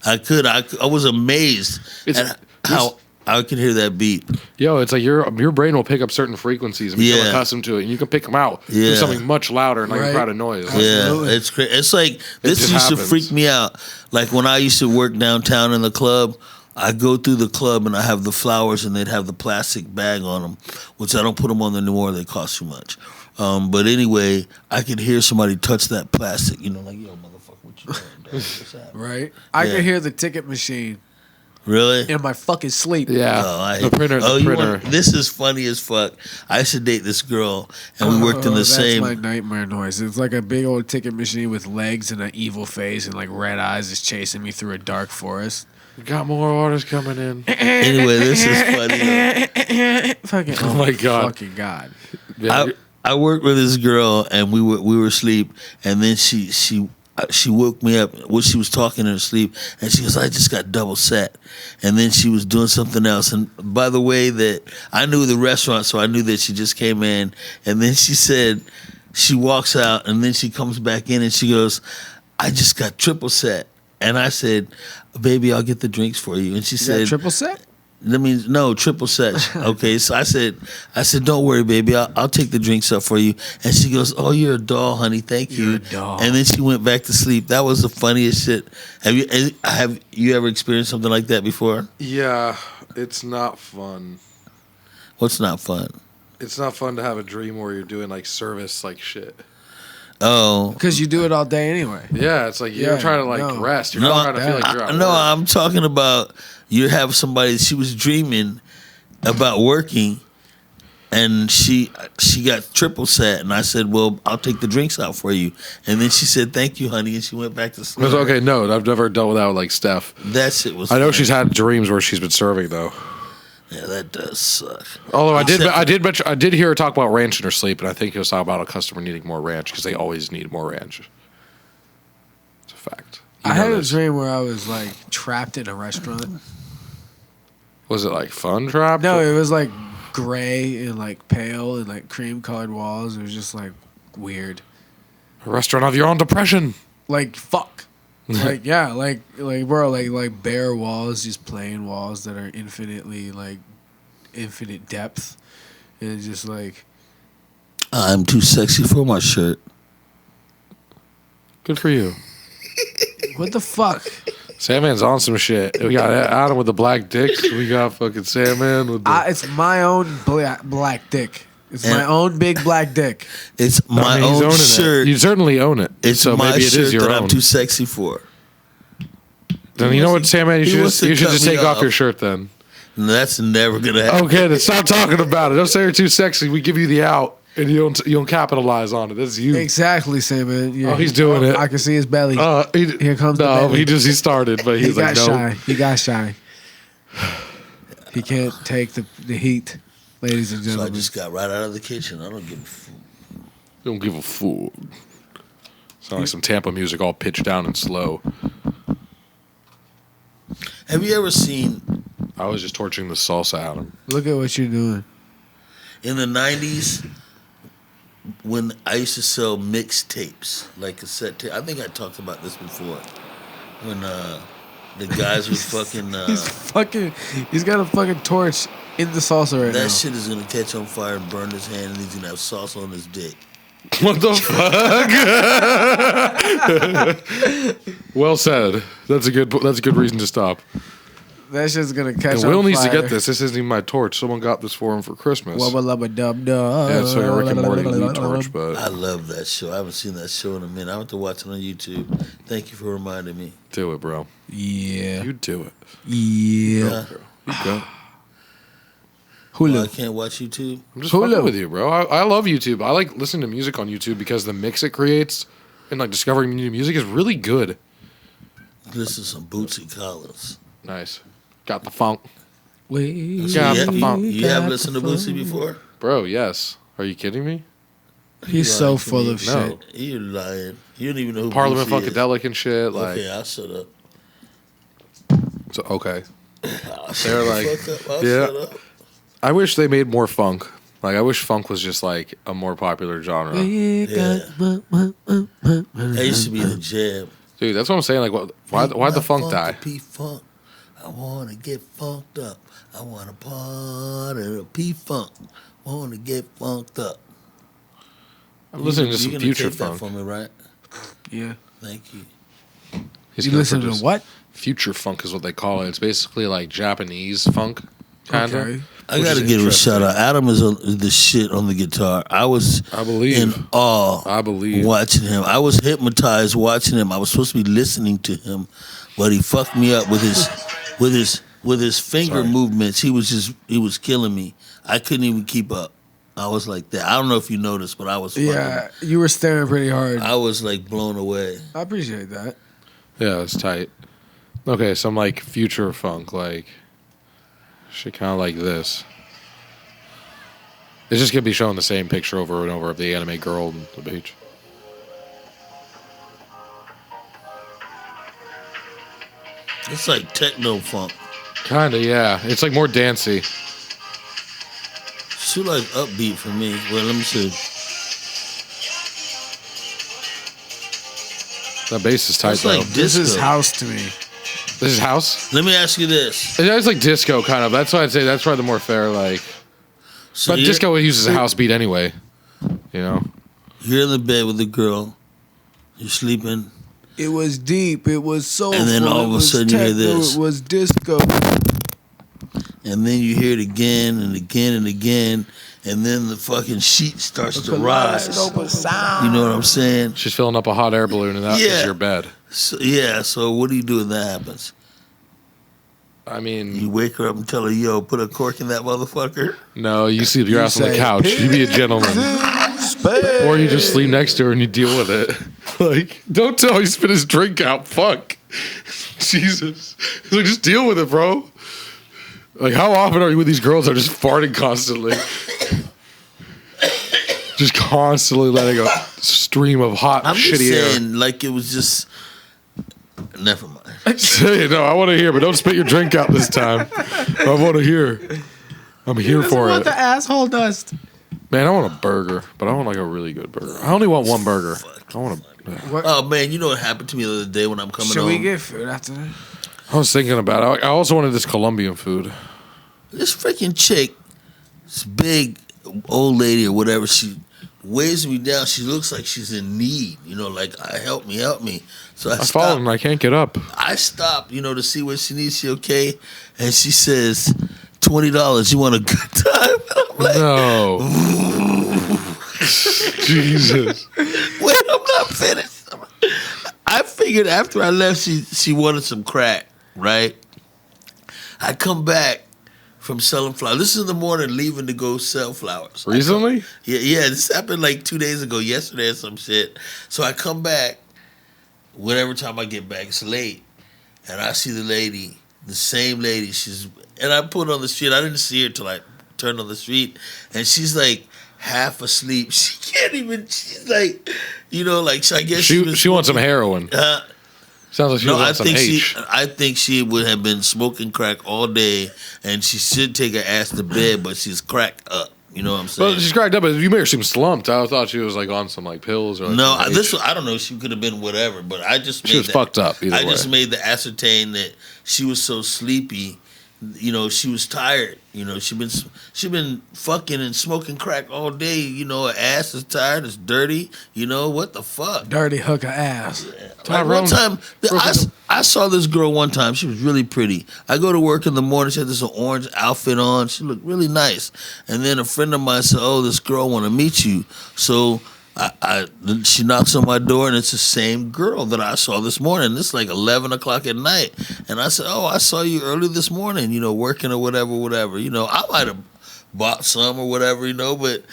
I was amazed at how I could hear that beep. Yo, it's like your brain will pick up certain frequencies and become Yeah. accustomed to it, and you can pick them out through Yeah. something much louder and like Right. a crowd of noise. Absolutely. Yeah, it's crazy. It's like this just used to happens. freak me out. Like when I used to work downtown in the club, I go through the club and I have the flowers and they'd have the plastic bag on them, which I don't put them on anymore. They cost too much. But anyway, I could hear somebody touch that plastic. You know, like, yo, motherfucker, what you doing? Dog? What's happening? Right? I Yeah. could hear the ticket machine Really? in my fucking sleep. Yeah, Oh, the printer. oh, The you printer. want- this is funny as fuck. I used to date this girl, and we worked in the That's same. my nightmare noise. It's like a big old ticket machine with legs and an evil face and like red eyes is chasing me through a dark forest. We got more orders coming in. Anyway, this is funny. Fucking Oh my God. Fucking God. Yeah, I worked with this girl, and we were asleep, and then she woke me up. Well, she was talking in her sleep, and she goes, "I just got double set," and then she was doing something else. And by the way, that I knew the restaurant, so I knew that she just came in, and then she said she walks out, and then she comes back in, and she goes, "I just got triple set," and I said, "Baby, I'll get the drinks for you," and she Is said, that triple set? That means no triple set. Okay, so I said, don't worry, baby, I'll take the drinks up for you. And she goes, "Oh, you're a doll, honey. Thank you." You're a doll. And then she went back to sleep. That was the funniest shit. Have you ever experienced something like that before? yeah, it's not fun. What's not fun? It's not fun to have a dream where you're doing like service like shit. Oh. Because you do it all day anyway. Yeah, it's like you're Yeah, trying to like no. rest. You're No, not trying to feel like you're at No, work. I'm talking about you have somebody. She was dreaming about working, and she got triple set. And I said, "Well, I'll take the drinks out for you." And then she said, "Thank you, honey," and she went back to sleep. It's okay, no, I've never dealt with that with like Steph. That shit was. I know funny. she's had dreams where she's been serving though. Yeah, that does suck. Although Except- I did hear her talk about ranch in her sleep, and I think it was talking about a customer needing more ranch because they always need more ranch. It's a fact. You I know had a this. dream where I was like trapped in a restaurant. Was it like fun trap? No, it was like gray and like pale and like cream colored walls. It was just like weird. A restaurant of your own depression. Like fuck. Like yeah, like bro, like bare walls, just plain walls that are infinitely like infinite depth. And it's just like I'm too sexy for my shirt. Good for you. what the fuck? Sandman's on some shit. We got Adam with the black dick. We got fucking Sandman with the. It's my own black dick. It's my And- own big black dick. It's I my mean, he's own owning shirt. it. You certainly own it. It's so my maybe it shirt is your that own. I'm too sexy for. Then you know what, Sandman? You he should wants just, to cut just me take off off. your shirt then. And that's never gonna happen. Okay, then stop talking about it. Don't say you're too sexy. We give you the out, and you don't capitalize on it. That's you. Exactly, Sam. Yeah, Oh, he's doing it. I can see his belly. Here comes the no. belly. He started, but He he's got like no. shy. He got shy. He can't take the heat, ladies and So I gentlemen. just got right out of the kitchen. I don't give a fuck. Don't give a fool. Sound like some Tampa music, all pitched down and slow. Have you ever seen I was just torching the salsa at him. Look at what you're doing. in the 90s when I used to sell mixtapes, like cassette tape? I think I talked about this before. When the guys would fucking He's got a fucking torch in the salsa right now. that shit is gonna catch on fire and burn his hand, and he's gonna have sauce on his dick. What the fuck? Well said. That's a good reason to stop. That shit's gonna catch And on Will needs to fire. get this. This isn't even my torch. Someone got this for him for Christmas. Wubba lubba dub dub. Yeah, it's like a Rick and Morty Elite torch, I but love that show. I haven't seen that show in a minute. I went to watch it on YouTube. Thank you for reminding me. do it, bro. Yeah. You do it. Yeah. Yeah. You go. Hulu. Well, I can't watch YouTube. I'm just Hulu. fucking with you, bro. I love YouTube. I like listening to music on YouTube because the mix it creates and like discovering new music is really good. Listen to some Bootsy Collins. Nice. Got the funk. We Yeah, you, the funk. you haven't listened to Bootsy before? Bro, yes. Are you kidding me? He's so lying to full me. of No. shit. You're lying. You don't even know who Parliament Bootsy is. Funkadelic and shit. Like, Okay, I'll shut up. so, okay. I'll They're like, fuck up. I'll yeah. shut up. I wish they made more funk. Like, I wish funk was just like a more popular genre. Yeah. That used to be the jam. Dude, that's what I'm saying. Like, why'd the funk die? P-Funk. I want to get funked up. I want to part of the P-Funk. I want to get funked up. I'm listening to You some gonna future take that funk. for me, right? Yeah. Thank you. He's You gonna listen to produce- what? Future funk is what they call it. It's basically like Japanese funk, kind of. Okay. I got to give a shout out. Adam is the shit on the guitar. I was I believe. in awe I believe. watching him. I was hypnotized watching him. I was supposed to be listening to him, but he fucked me up with his finger Sorry. movements. He was killing me. I couldn't even keep up. I was like that. I don't know if you noticed, but I was Yeah, you were staring pretty hard. I was like blown away. I appreciate that. Yeah, it's tight. Okay, some like future funk, like shit, kind of like this. It's just gonna be showing the same picture over and over of the anime girl on the beach. It's like techno funk. Kinda, yeah. It's like more dancey. It's too like upbeat for me. Well, let me see. That bass is tight It's though. like This is disco. house to me. This is house. Let me ask you this. It's like disco, kind of. That's why I'd say that's probably the more fair. Like, So but disco uses a house beat anyway. You know. you're in the bed with the girl. You're sleeping. It was deep. It was soulful. And then all it of a was sudden you hear techno, this. It was disco. And then you hear it again and again and again. And then the fucking sheet starts to rise. Kaleidoscope of sound. You know what I'm saying? She's filling up a hot air balloon, and that is Yeah. your bed. So, yeah, so what do you do when that happens? I You mean, wake her up and tell her, yo, put a cork in that motherfucker? no, you sleep your You ass on the say, couch. You be a gentleman. Or you just sleep next to her and you deal with it. Like, don't tell he spit his drink out. Fuck. Jesus. Like, just deal with it, bro. Like, how often are you with these girls that are just farting constantly? Just constantly letting a stream of hot, I'm just shitty saying, like it was just. Never mind. air. Say it, no, I want to hear, but don't spit your drink out this time. I want to hear. I'm here for it. the asshole dust. Man, I want a burger, but I want like a really good burger. I only want one burger. I want a. Oh man, you know what happened to me the other day when I'm coming Should home? we get food after that? I was thinking about it. I also wanted this Colombian food. This freaking chick, this big old lady or whatever, she weighs me down. She looks like she's in need, like help me. So I I stopped. fallen and I can't get up. I stopped, to see what she needs. She okay? And she says, $20. You want a good time? I'm like, No. Jesus. wait, I'm not finished. I figured after I left, she wanted some crack, right? I come back from selling flowers. This is in the morning, leaving to go sell flowers. Recently? Yeah, this happened like 2 days ago, yesterday or some shit. So I come back, whatever time I get back, it's late, and I see the lady, the same lady. And I put on the street. I didn't see her till I turned on the street, and she's like half asleep. She can't even. She's like, I guess She wants some heroin. Sounds like she wants some H. I think she would have been smoking crack all day, and she should take her ass to bed, but she's cracked up. You know what I'm saying? Well, she's cracked up, but you made her seem slumped. I thought she was like on some like pills or like No, some H. I don't know. She could have been whatever, but I just She was fucked up. Either I way. just made the ascertain that she was so sleepy. She was tired. She been fucking and smoking crack all day. Her ass is tired. It's dirty. What the fuck? Dirty hooker ass. Like one time, I saw this girl one time. She was really pretty. I go to work in the morning. She had this orange outfit on. She looked really nice. And then a friend of mine said, "Oh, this girl want to meet you." So she knocks on my door, and it's the same girl that I saw this morning. It's like 11 o'clock at night. And I said, "Oh, I saw you early this morning, working or whatever. I might have bought some or whatever, but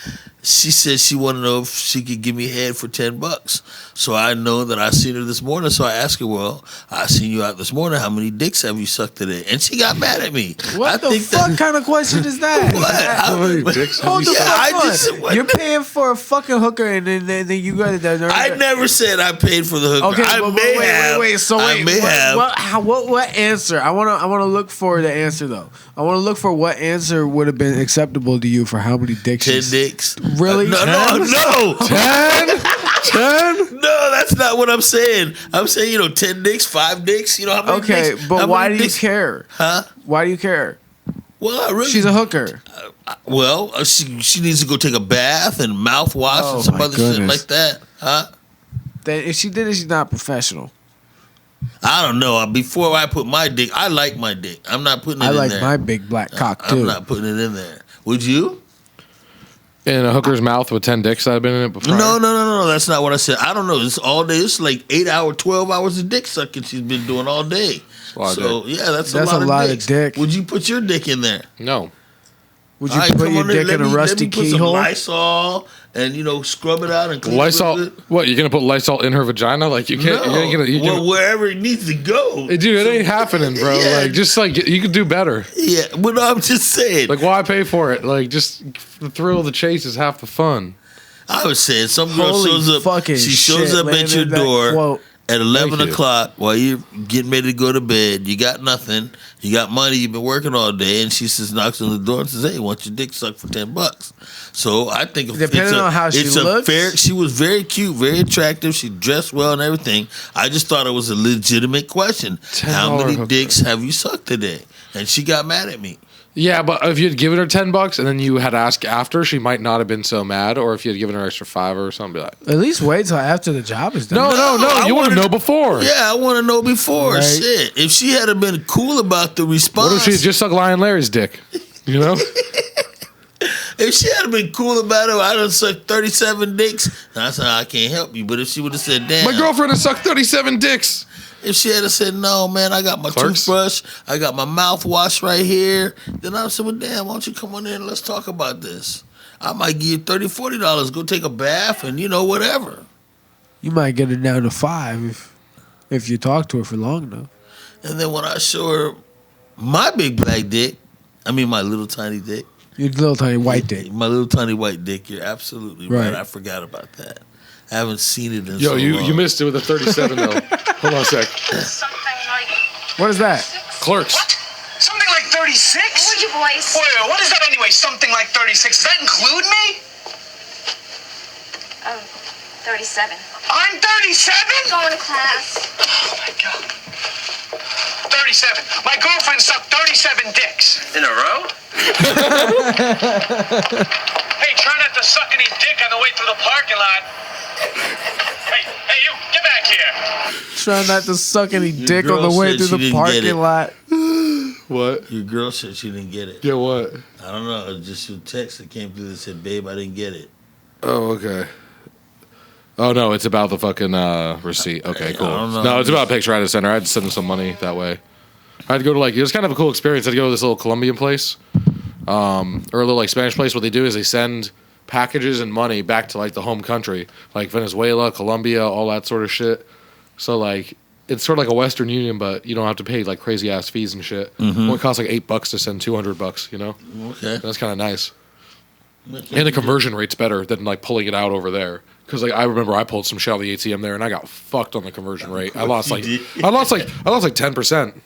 she said she wanted to know if she could give me head for $10. So I know that I seen her this morning. So I asked her, "Well, I seen you out this morning. How many dicks have you sucked today?" And she got mad at me. What the fuck kind of question is that? How many dicks have Hold you the sucked? fuck on. You're paying for a fucking hooker, and then you got it. I never said I paid for the hooker. Okay, I may have. wait. So I may have. What answer? I wanna look for the answer though. I wanna look for what answer would have been acceptable to you for how many dicks. 10 dicks. Really? No. 10? No, that's not what I'm saying. I'm saying, 10 dicks, 5 dicks. How many Okay, dicks? but how why many do you dicks? care? Huh? Why do you care? Well, I really. She's a hooker. She needs to go take a bath and mouthwash and some my other shit goodness. like that. Huh? Then if she did it, she's not professional. I don't know. Before I put my dick, I like my dick. I'm not putting it I in like there. my big black cock I'm too. not putting it in there. Would you? In a hooker's mouth with 10 dicks that have been in it before? No. That's not what I said. I don't know. It's all day. It's like 12 hours of dick sucking she's been doing all day. a lot of So, yeah, that's That's a lot of of dicks. dick. Would you put your dick in there? No. Would you All right, put come your on dick let in a me- rusty let me put some keyhole? Lysol and, scrub it out and clean Lysol? it. What, you're going to put Lysol in her vagina? Like, you can't. No. You Well, wherever it needs to go. Hey, dude, it ain't happening, bro. Yeah. Like, just like, you could do better. Yeah, but I'm just saying. Like, why pay for it? Like, just the thrill of the chase is half the fun. I was saying, some girl Holy shows up. fucking She shows shit, up at your Landon, that door quote. at 11 Thank you. o'clock while you're getting ready to go to bed. You got nothing. You got money. You've been working all day, and she says, knocks on the door and says, "Hey, want your dick sucked for $10?" So I think Depending on how she looks? She was very cute, very attractive. She dressed well and everything. I just thought it was a legitimate question. How many hooker. dicks have you sucked today? And she got mad at me. Yeah, but if you had given her $10 and then you had asked after, she might not have been so mad. Or if you had given her extra $5 or something, be like, At least wait till after the job is done. no, I you want to wanna- know before. Yeah, I want to know before. Right. Shit. If she had been cool about the response. What if she had just sucked Lion Larry's dick? You know? If she had been cool about it, I done sucked 37 dicks. And I said, I can't help you. But if she would have said, damn. My girlfriend has sucked 37 dicks. If she had said, no, man, I got my Clerks? toothbrush, I got my mouthwash right here, then I would say, well, damn, why don't you come on in and let's talk about this? I might give you $30, $40. Go take a bath and, whatever. You might get it down to 5 if you talk to her for long enough. And then when I show her my big black dick, I mean, my little tiny dick. Your little tiny white dick. My little tiny white dick. You're absolutely right. Right. I forgot about that. I haven't seen it in Yo, so you long. missed it with a 37 though. Hold on a sec. Something like What is that? Clerks. what? Something like 36? Would you boys? Wait, what is that anyway? Something like 36. Does that include me? Oh, 37. I'm 37? Going to class. Oh my god. 37. My girlfriend sucked 37 dicks. In a row? Hey, try not to suck any dick on the way through the parking lot. Hey, you, get back here. Trying not to suck any dick on girl the way said through she the didn't get it. parking lot. What? Your girl said she didn't get it. Yeah, what? I don't know. It was just a text that came through that said, "Babe, I didn't get it." Oh, okay. Oh no, it's about the fucking receipt. Okay, cool. I don't know. No, it's about a picture I had to send her. I had to send her some money that way. I had to go to it was kind of a cool experience. I had to go to this little Colombian place, or a little like Spanish place. What they do is they send packages and money back to like the home country, like Venezuela, Colombia, all that sort of shit. So like it's sort of like a Western Union, but you don't have to pay like crazy ass fees and shit. Only costs like $8 to send $200. You know, Okay. that's kind of nice. And the conversion rate's better than like pulling it out over there. Because like I remember I pulled some shit out of the ATM there and I got fucked on the conversion rate. I lost like 10%.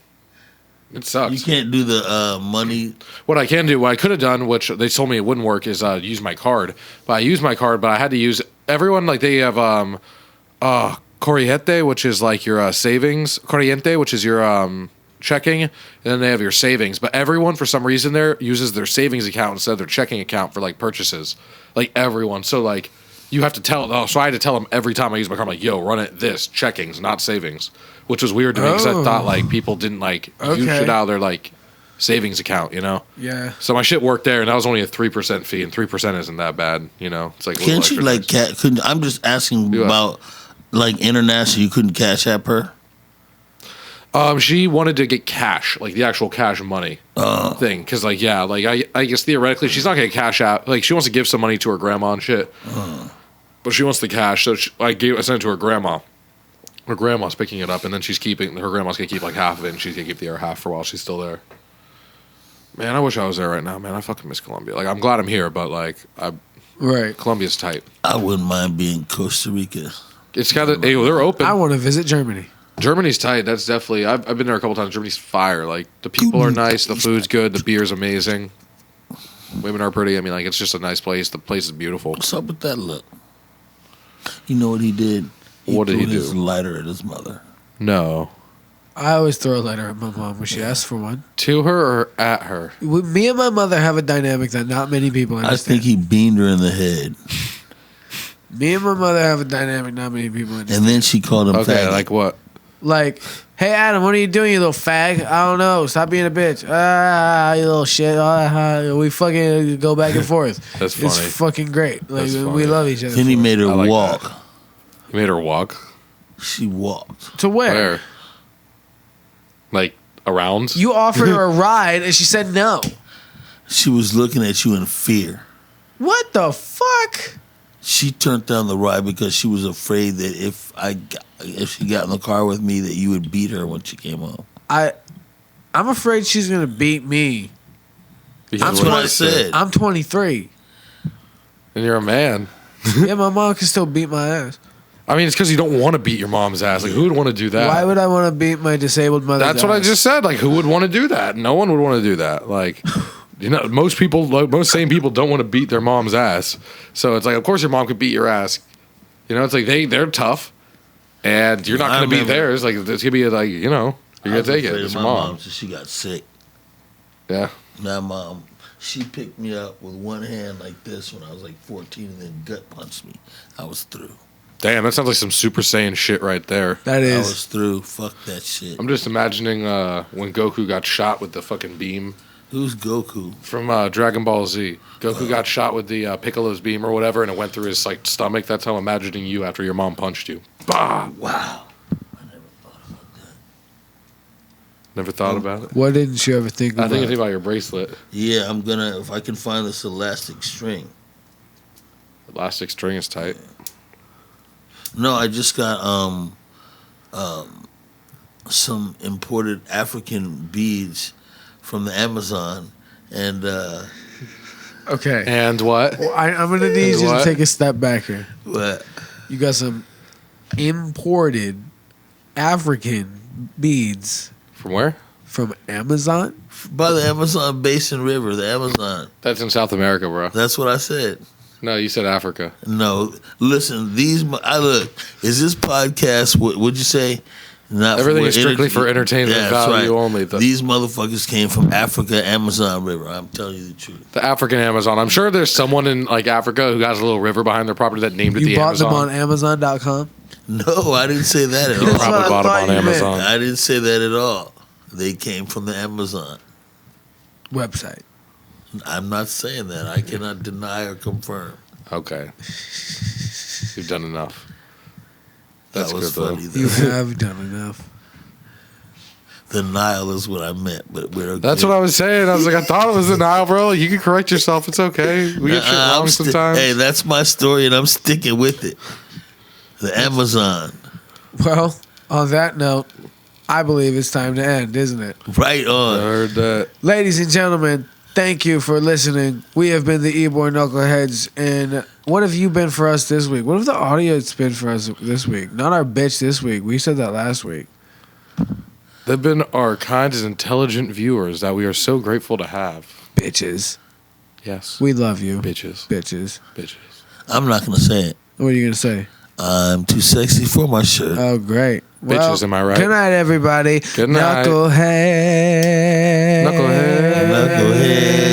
It sucks. You can't do the money. What I can do, what I could have done, which they told me it wouldn't work, is use my card. But I used my card, but I had to use everyone. Like they have corriente, which is like your savings. Corriente, which is your checking, and then they have your savings. But everyone, for some reason, there uses their savings account instead of their checking account for like purchases. Like everyone, so like you have to tell. Oh, so I had to tell them every time I use my card, I'm like, "Yo, run it this checkings, not savings," which was weird to me because I thought like people didn't like use shit out of their like savings account, you know? Yeah. So my shit worked there, and that was only a 3% fee, and 3% isn't that bad, you know? It's like a little Can't you extra like tax. couldn't? I'm just asking Yeah. about like international. You couldn't cash app her. She wanted to get cash, like the actual cash money thing, because like I guess theoretically she's not gonna cash out. Like she wants to give some money to her grandma and shit, but she wants the cash. So I sent it to her grandma. Her grandma's picking it up, and then her grandma's gonna keep like half of it, and she's gonna keep the other half for while she's still there. Man, I wish I was there right now, man. I fucking miss Colombia. Like I'm glad I'm here, but like Right. Colombia's tight. I wouldn't mind being Costa Rica. It's kind of they're open. I want to visit Germany. Germany's tight. That's definitely. I've been there a couple times. Germany's fire. Like the people are nice. The food's good. The beer's amazing. Women are pretty. I mean, like it's just a nice place. The place is beautiful. What's up with that look? You know what he did? What did he threw his do? lighter at his mother. No, I always throw a letter at my mom when she asks for one. to her or at her. Me and my mother have a dynamic that not many people I understand. think he beamed her in the head, Me and my mother have a dynamic not many people understand. and then she called him Okay, faggot. like what? Like, hey Adam, what are you doing, you little fag? I don't know. Stop being a bitch. You little shit. We fucking go back and forth. That's It's funny. fucking great. Like That's we funny. love each other. Then he for it. made her I like walk. that. You made her walk. She walked. To where? Where? Like around? You offered her a ride and she said no. She was looking at you in fear. What the fuck? She turned down the ride because she was afraid that if she got in the car with me, that you would beat her when she came home. I'm afraid she's gonna beat me. Because That's of what I you said. I'm 23. And you're a man. Yeah, my mom can still beat my ass. I mean, it's because you don't want to beat your mom's ass. Like, who would want to do that? Why would I want to beat my disabled mother? That's what I just said. Like, who would want to do that? No one would want to do that. Like, you know, most sane people don't want to beat their mom's ass. So it's like, of course, your mom could beat your ass. You know, it's like they're tough, and you're not I going to beat remember- theirs. Like, it's gonna be like, you know, you're I gonna was take it. afraid It's of your my mom. so she got sick. Yeah. My mom, she picked me up with one hand like this when I was like 14, and then gut punched me. I was through. Damn, that sounds like some Super Saiyan shit right there. That I is. was through. Fuck that shit. I'm just imagining when Goku got shot with the fucking beam Who's Goku? from Dragon Ball Z. Goku got shot with the Piccolo's beam or whatever, and it went through his like stomach. That's how I'm imagining you after your mom punched you. Bah! Wow. Never thought about it. What didn't you ever think I about? think it's about your bracelet. Yeah, I'm gonna, if I can find this elastic string. Elastic string is tight. No, I just got some imported African beads from the Amazon, And Okay. And what? I'm gonna need you to What? take a step back here. what? You got some imported African beads From where? from Amazon. By the Amazon Basin River, the Amazon. That's in South America, bro. That's what I said. No, you said Africa. No, listen. I look. Is this podcast? What would you say? Not Everything for is strictly for entertainment Yeah, that's value right. only. These motherfuckers came from Africa, Amazon River. I'm telling you the truth. The African Amazon. I'm sure there's someone in like Africa who has a little river behind their property that named it You the bought Amazon. them on Amazon.com. No, I didn't say that at That's all. what I Probably bought thought them on you meant. Amazon. I didn't say that at all. They came from the Amazon. Website. I'm not saying that. I cannot deny or confirm. Okay. You've done enough. That That's was good, funny. though. You Though. have done enough. The Nile is what I meant, but we're That's what I was saying. I was like, I thought it was the Nile, bro. Like, you can correct yourself. It's okay. We get shit wrong sometimes. Hey, that's my story, and I'm sticking with it. The Amazon, Well, on that note, I believe it's time to end, isn't it? right I on. heard that. Ladies and gentlemen, thank you for listening. We have been the YborKnuckleHeads, and what have you been for us this week? What have the audience been for us this week? Not our bitch this week. We said that last week. They've been our kind and intelligent viewers that we are so grateful to have. Bitches. Yes. We love you. Bitches. Bitches. Bitches. I'm not gonna say it. What are you going to say? I'm too sexy for my shirt. Oh, great. Bitches, am I right? Good night, everybody. Good night. Knucklehead. Knucklehead. Knucklehead.